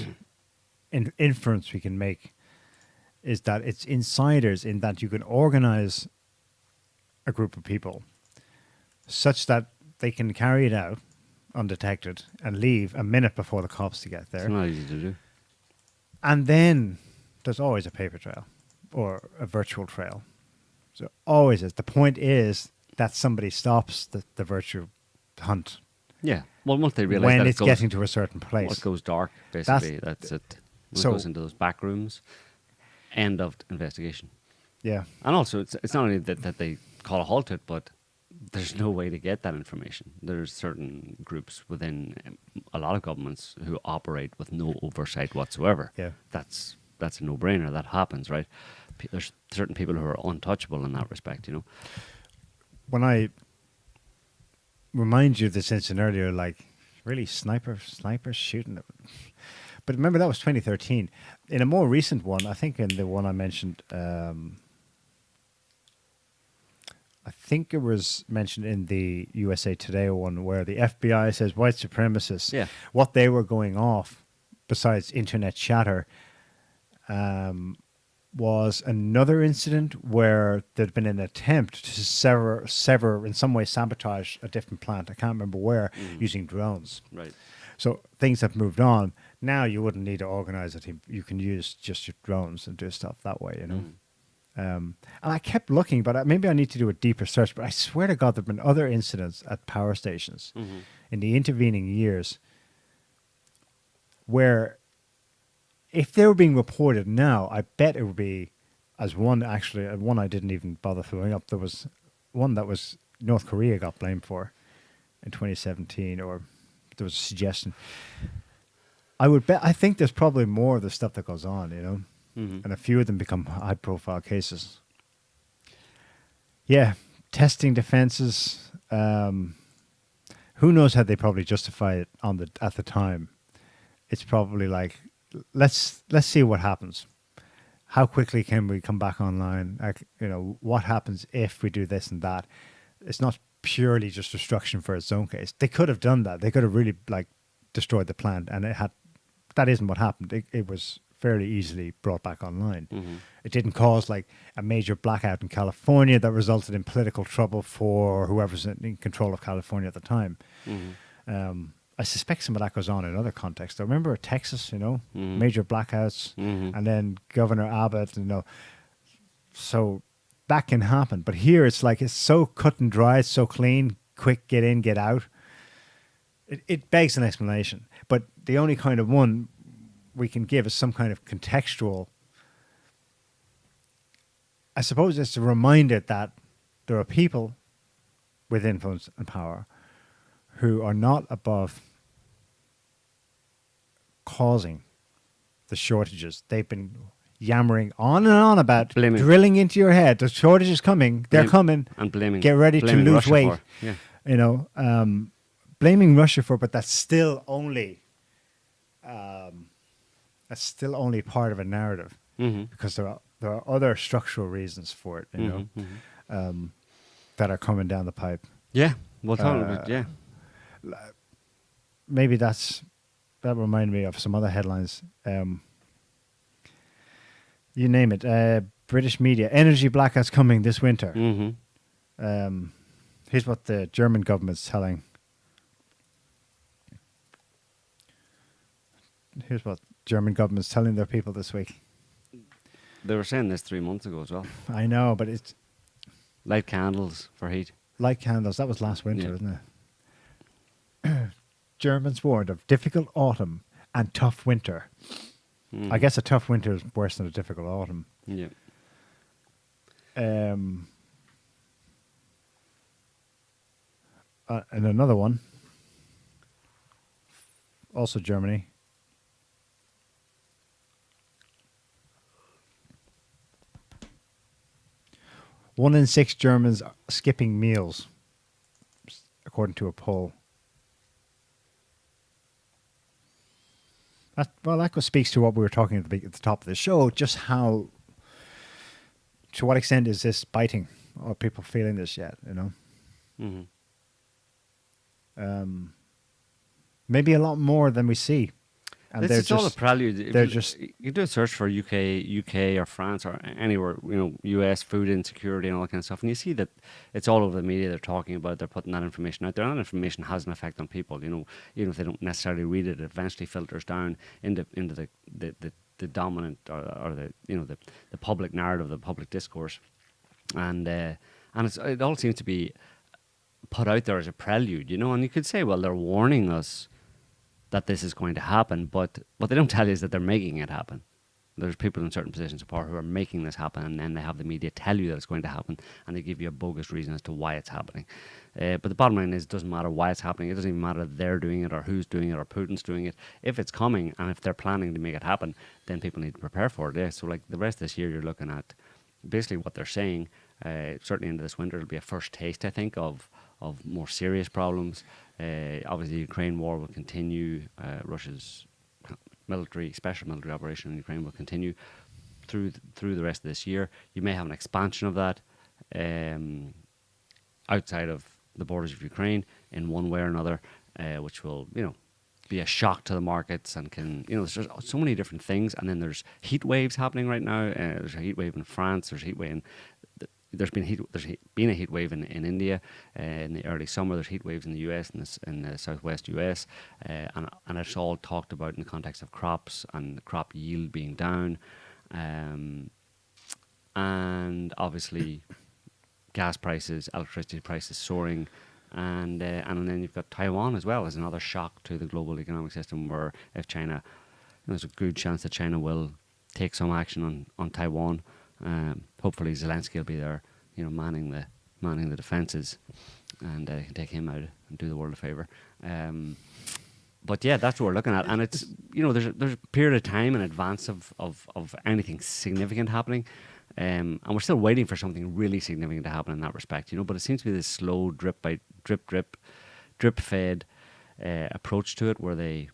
inference we can make is that it's insiders, in that you can organize a group of people such that they can carry it out undetected and leave a minute before the cops to get It's there. not easy to do. And then there's always a paper trail or a virtual trail. So always is. The point is that somebody stops the virtual hunt Yeah. Well, once they realize when that it's it goes, getting to a certain well, place. it goes dark, basically. That's it. When so- it goes into those back rooms, end of investigation. Yeah. And also, it's not only that they call a halt to it, but there's no way to get that information. There's certain groups within a lot of governments who operate with no oversight whatsoever. Yeah. That's a no-brainer. That happens, right? There's certain people who are untouchable in that respect, you know. When I remind you of this incident earlier, like really snipers shooting. But remember, that was 2013. In a more recent one, I think in the one I mentioned, I think it was mentioned in the USA Today one where the FBI says white supremacists, Yeah. what they were going off, besides internet chatter, was another incident where there'd been an attempt to sever, in some way sabotage a different plant. I can't remember where, using drones. Right. So things have moved on. Now you wouldn't need to organize a team. You can use just your drones and do stuff that way, you know. And I kept looking, but maybe I need to do a deeper search. But I swear to God, there have been other incidents at power stations in the intervening years where if they were being reported now, I bet it would be as one actually, one I didn't even bother throwing up. There was one that was North Korea got blamed for in 2017, or there was a suggestion. I think there's probably more of the stuff that goes on, you know, and a few of them become high profile cases. Yeah, testing defenses. Who knows how they probably justify it at the time. It's probably like, let's see what happens. How quickly can we come back online? You know, what happens if we do this and that? It's not purely just destruction for its own case. They could have done that. They could have really like destroyed the plant, and that isn't what happened. It was fairly easily brought back online. It didn't cause like a major blackout in California that resulted in political trouble for whoever's in control of California at the time. I suspect some of that goes on in other contexts. I remember Texas, you know, major blackouts, and then Governor Abbott, you know. So that can happen. But here it's like it's so cut and dry, it's so clean, quick, get in, get out. It begs an explanation. But the only kind of one we can give is some kind of contextual. I suppose it's a reminder that there are people with influence and power who are not above causing the shortages. They've been yammering on and on about Blaming. drilling into your head. The shortage is coming. They're Blame- coming. and blaming. Get ready to blaming lose Russia weight. for it. Yeah. You know, blaming Russia for it, but that's still only part of a narrative because there are other structural reasons for it. You know, that are coming down the pipe. Yeah. We'll talk about yeah. Maybe that reminded me of some other headlines. You name it. British media: energy blackouts coming this winter. Here's what the German government's telling. Here's what German government's telling their people this week. They were saying this 3 months ago as well. I know, but it's Light candles for heat. like candles. That was last winter, Yeah. isn't it? Germans warned of difficult autumn and tough winter. I guess a tough winter is worse than a difficult autumn. Yeah. And another one, also Germany. One in 6 Germans are skipping meals, according to a poll. That speaks to what we were talking at the top of the show, just how, to what extent is this biting? Are people feeling this yet, you know? Maybe a lot more than we see. And It's all a prelude. If they're you, just you do a search for UK or France or anywhere, US food insecurity and all that kind of stuff, and you see that it's all over the media. They're talking about it, they're putting that information out there. And that information has an effect on people. Even if they don't necessarily read it, it eventually filters down into the dominant or the public narrative, the public discourse, and it all seems to be put out there as a prelude, and you could say, well, they're warning us that this is going to happen, but what they don't tell you is that they're making it happen. There's people in certain positions of power who are making this happen, and then they have the media tell you that it's going to happen, and they give you a bogus reason as to why it's happening. But the bottom line is, it doesn't matter why it's happening. It doesn't even matter if they're doing it or who's doing it or Putin's doing it. If it's coming and if they're planning to make it happen, then people need to prepare for it. Yeah. So like the rest of this year, you're looking at basically what they're saying. Certainly into this winter, it'll be a first taste, I think, of more serious problems. Obviously, the Ukraine war will continue. Russia's special military operation in Ukraine will continue through the rest of this year. You may have an expansion of that outside of the borders of Ukraine in one way or another, which will, be a shock to the markets and can, there's just so many different things. And then there's heat waves happening right now. There's a heat wave in France. There's a heat wave in there's been a heat wave in India in the early summer. There's heat waves in the US in the southwest US, and it's all talked about in the context of crops and crop yield being down, and obviously gas prices, electricity prices soaring, and then you've got Taiwan as well as another shock to the global economic system. Where if China, there's a good chance that China will take some action on Taiwan. Hopefully Zelensky will be there, manning the defences, and can take him out and do the world a favour. But yeah, that's what we're looking at, and it's there's a period of time in advance of anything significant happening, and we're still waiting for something really significant to happen in that respect. But it seems to be this slow drip by drip fed approach to it, where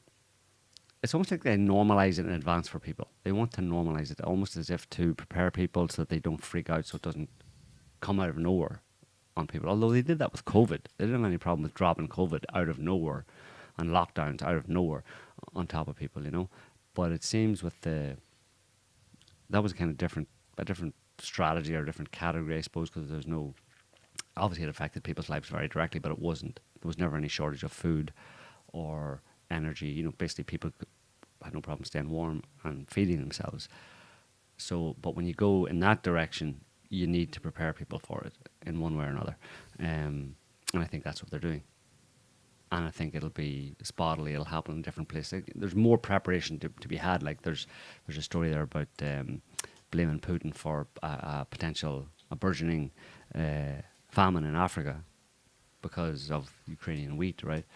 it's almost like they normalise it in advance for people. They want to normalise it almost as if to prepare people so that they don't freak out, so it doesn't come out of nowhere on people. Although they did that with COVID. They didn't have any problem with dropping COVID out of nowhere and lockdowns out of nowhere on top of people, But it seems that was a kind of a different strategy or a different category, I suppose, because obviously it affected people's lives very directly, but there was never any shortage of food or energy. Basically people had no problem staying warm and feeding themselves. So, but when you go in that direction, you need to prepare people for it in one way or another. And I think that's what they're doing. And I think it'll be spottily, it'll happen in different places. There's more preparation to be had. Like there's a story there about blaming Putin for a burgeoning famine in Africa because of Ukrainian wheat, right?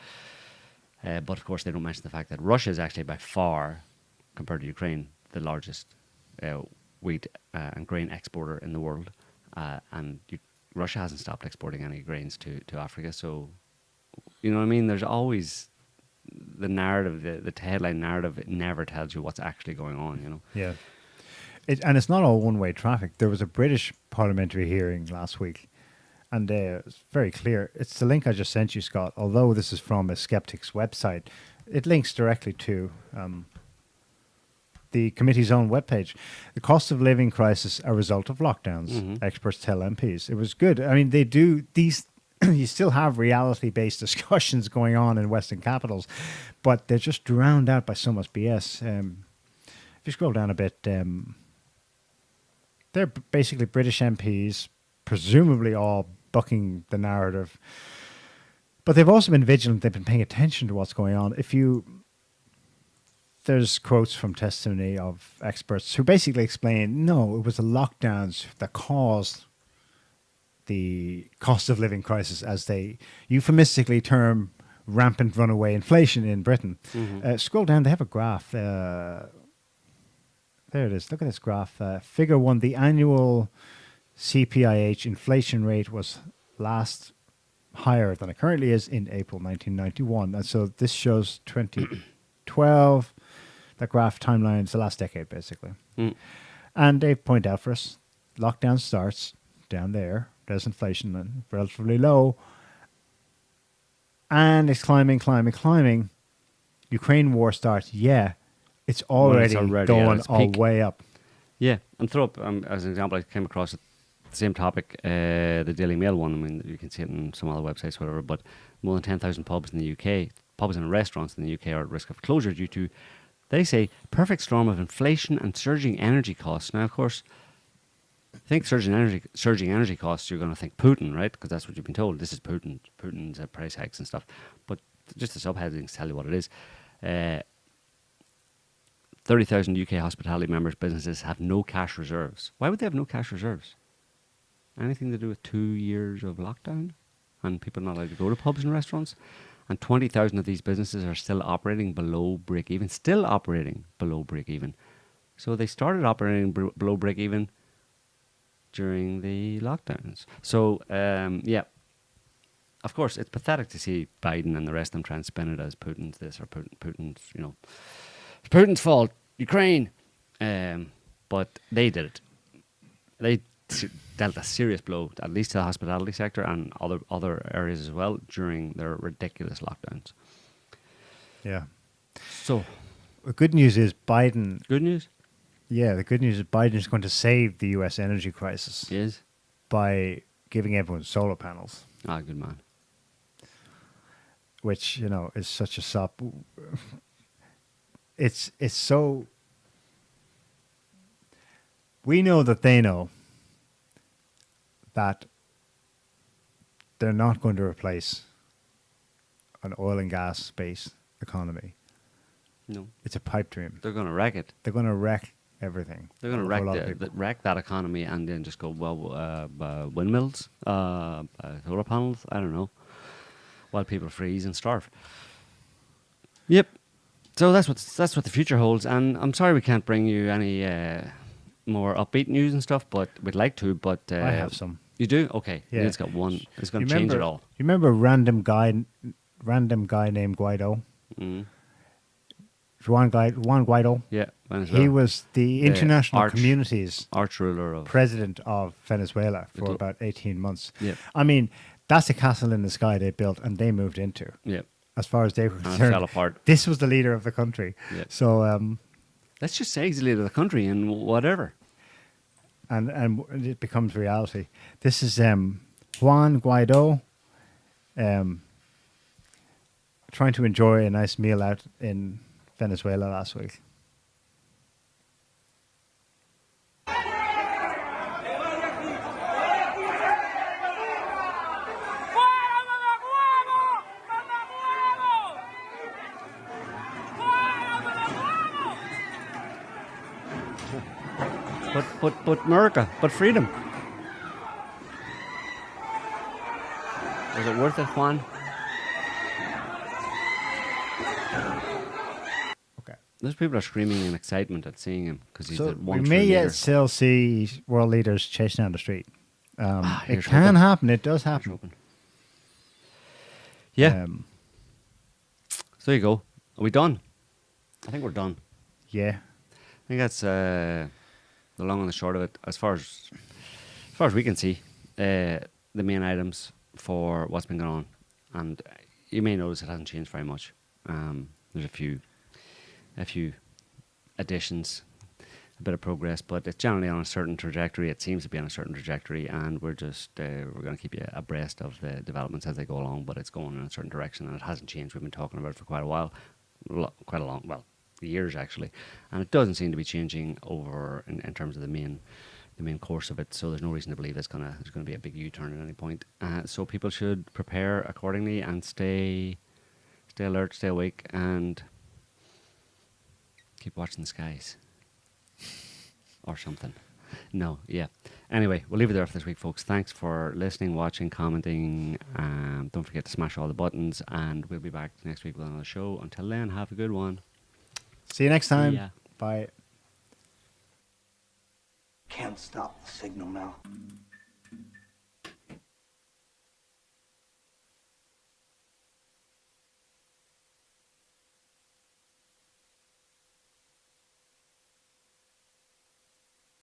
But of course, they don't mention the fact that Russia is actually by far, compared to Ukraine, the largest wheat and grain exporter in the world. And Russia hasn't stopped exporting any grains to Africa. So, you know what I mean? There's always the narrative, the headline narrative, it never tells you what's actually going on, Yeah. And it's not all one-way traffic. There was a British parliamentary hearing last week, and it's very clear. It's the link I just sent you, Scott. Although this is from a skeptic's website, it links directly to the committee's own webpage. The cost of living crisis a result of lockdowns, experts tell MPs. It was good. I mean, they do these. You still have reality-based discussions going on in Western capitals, but they're just drowned out by so much BS. If you scroll down a bit, they're basically British MPs, presumably all bucking the narrative. But they've also been vigilant. They've been paying attention to what's going on. There's quotes from testimony of experts who basically explain, no, it was the lockdowns that caused the cost of living crisis, as they euphemistically term rampant runaway inflation in Britain. Scroll down, they have a graph. There it is. Look at this graph. Figure 1, the annual CPIH inflation rate was last higher than it currently is in April 1991. And so this shows 2012. That graph timeline is the last decade, basically. And they point out for us, lockdown starts down there. There's inflation relatively low. And it's climbing. Ukraine war starts, It's already, already at going its all peak. way up. Yeah, and throw up as an example. I came across the same topic, the Daily Mail one. I mean, you can see it in some other websites, whatever. But more than 10,000 pubs in the UK, pubs and restaurants in the UK are at risk of closure due to, they say, perfect storm of inflation and surging energy costs. Now, of course, I think surging energy costs, you're going to think Putin, right? Because that's what you've been told. This is Putin's price hikes and stuff. But just the subheadings tell you what it is. 30,000 UK hospitality members' businesses have no cash reserves. Why would they have no cash reserves? Anything to do with 2 years of lockdown and people not allowed to go to pubs and restaurants? And 20,000 of these businesses are still operating below break even. So they started operating below break even during the lockdowns. So, yeah. Of course, it's pathetic to see Biden and the rest of them trying to spin it as Putin's this or Putin's, it's Putin's fault, Ukraine. But they did it. They dealt a serious blow, at least to the hospitality sector and other areas as well, during their ridiculous lockdowns. Yeah. So, The good news is Biden. good news Yeah, the good news is Biden is going to save the U.S. energy crisis is, by giving everyone solar panels, good man. which is such a sop. It's so. We know that they know that they're not going to replace an oil and gas-based economy. No, It's a pipe dream. they're going to wreck it. They're going to wreck everything. They're going to for a wreck lot of people. wreck that economy and then just go, windmills, solar panels, I don't know, while people freeze and starve. Yep. So that's what the future holds. And I'm sorry we can't bring you any more upbeat news and stuff, but we'd like to. But I have some. You do? Okay. Yeah. It's got one. It's going to change it all. You remember random guy named Guaido? Mm. Juan Guaido. Yeah. Venezuela. He was the international arch- community's arch ruler of. president of Venezuela for Little- about 18 months. Yeah. I mean, that's a castle in the sky they built and they moved into. Yeah. As far as they were And it concerned, fell apart. this was the leader of the country. Yeah. So, Let's just say he's the leader of the country and whatever. and it becomes reality. This is Juan Guaido trying to enjoy a nice meal out in Venezuela last week. But America, but freedom. Was it worth it, Juan? Okay. Those people are screaming in excitement at seeing him because he's So the we one may true yet leader. still see world leaders chasing down the street. It here's can hoping. happen. It does Here's happen. hoping. Yeah. So there you go. Are we done? I think we're done. Yeah. I think that's the long and the short of it. As far as we can see, the main items for what's been going on, and you may notice it hasn't changed very much. There's a few additions, a bit of progress, but it's generally on a certain trajectory. It seems to be on a certain trajectory, and we're just we're going to keep you abreast of the developments as they go along. But it's going in a certain direction, and it hasn't changed. We've been talking about it for quite a while, years actually, and it doesn't seem to be changing over in terms of the main course of it. So there's no reason to believe there's gonna be a big U-turn at any point. So people should prepare accordingly and stay alert, stay awake, and keep watching the skies or something. No, yeah. Anyway, we'll leave it there for this week, folks. Thanks for listening, watching, commenting. Don't forget to smash all the buttons, and we'll be back next week with another show. Until then, have a good one. See you next time. ya. Bye. Can't stop the signal now.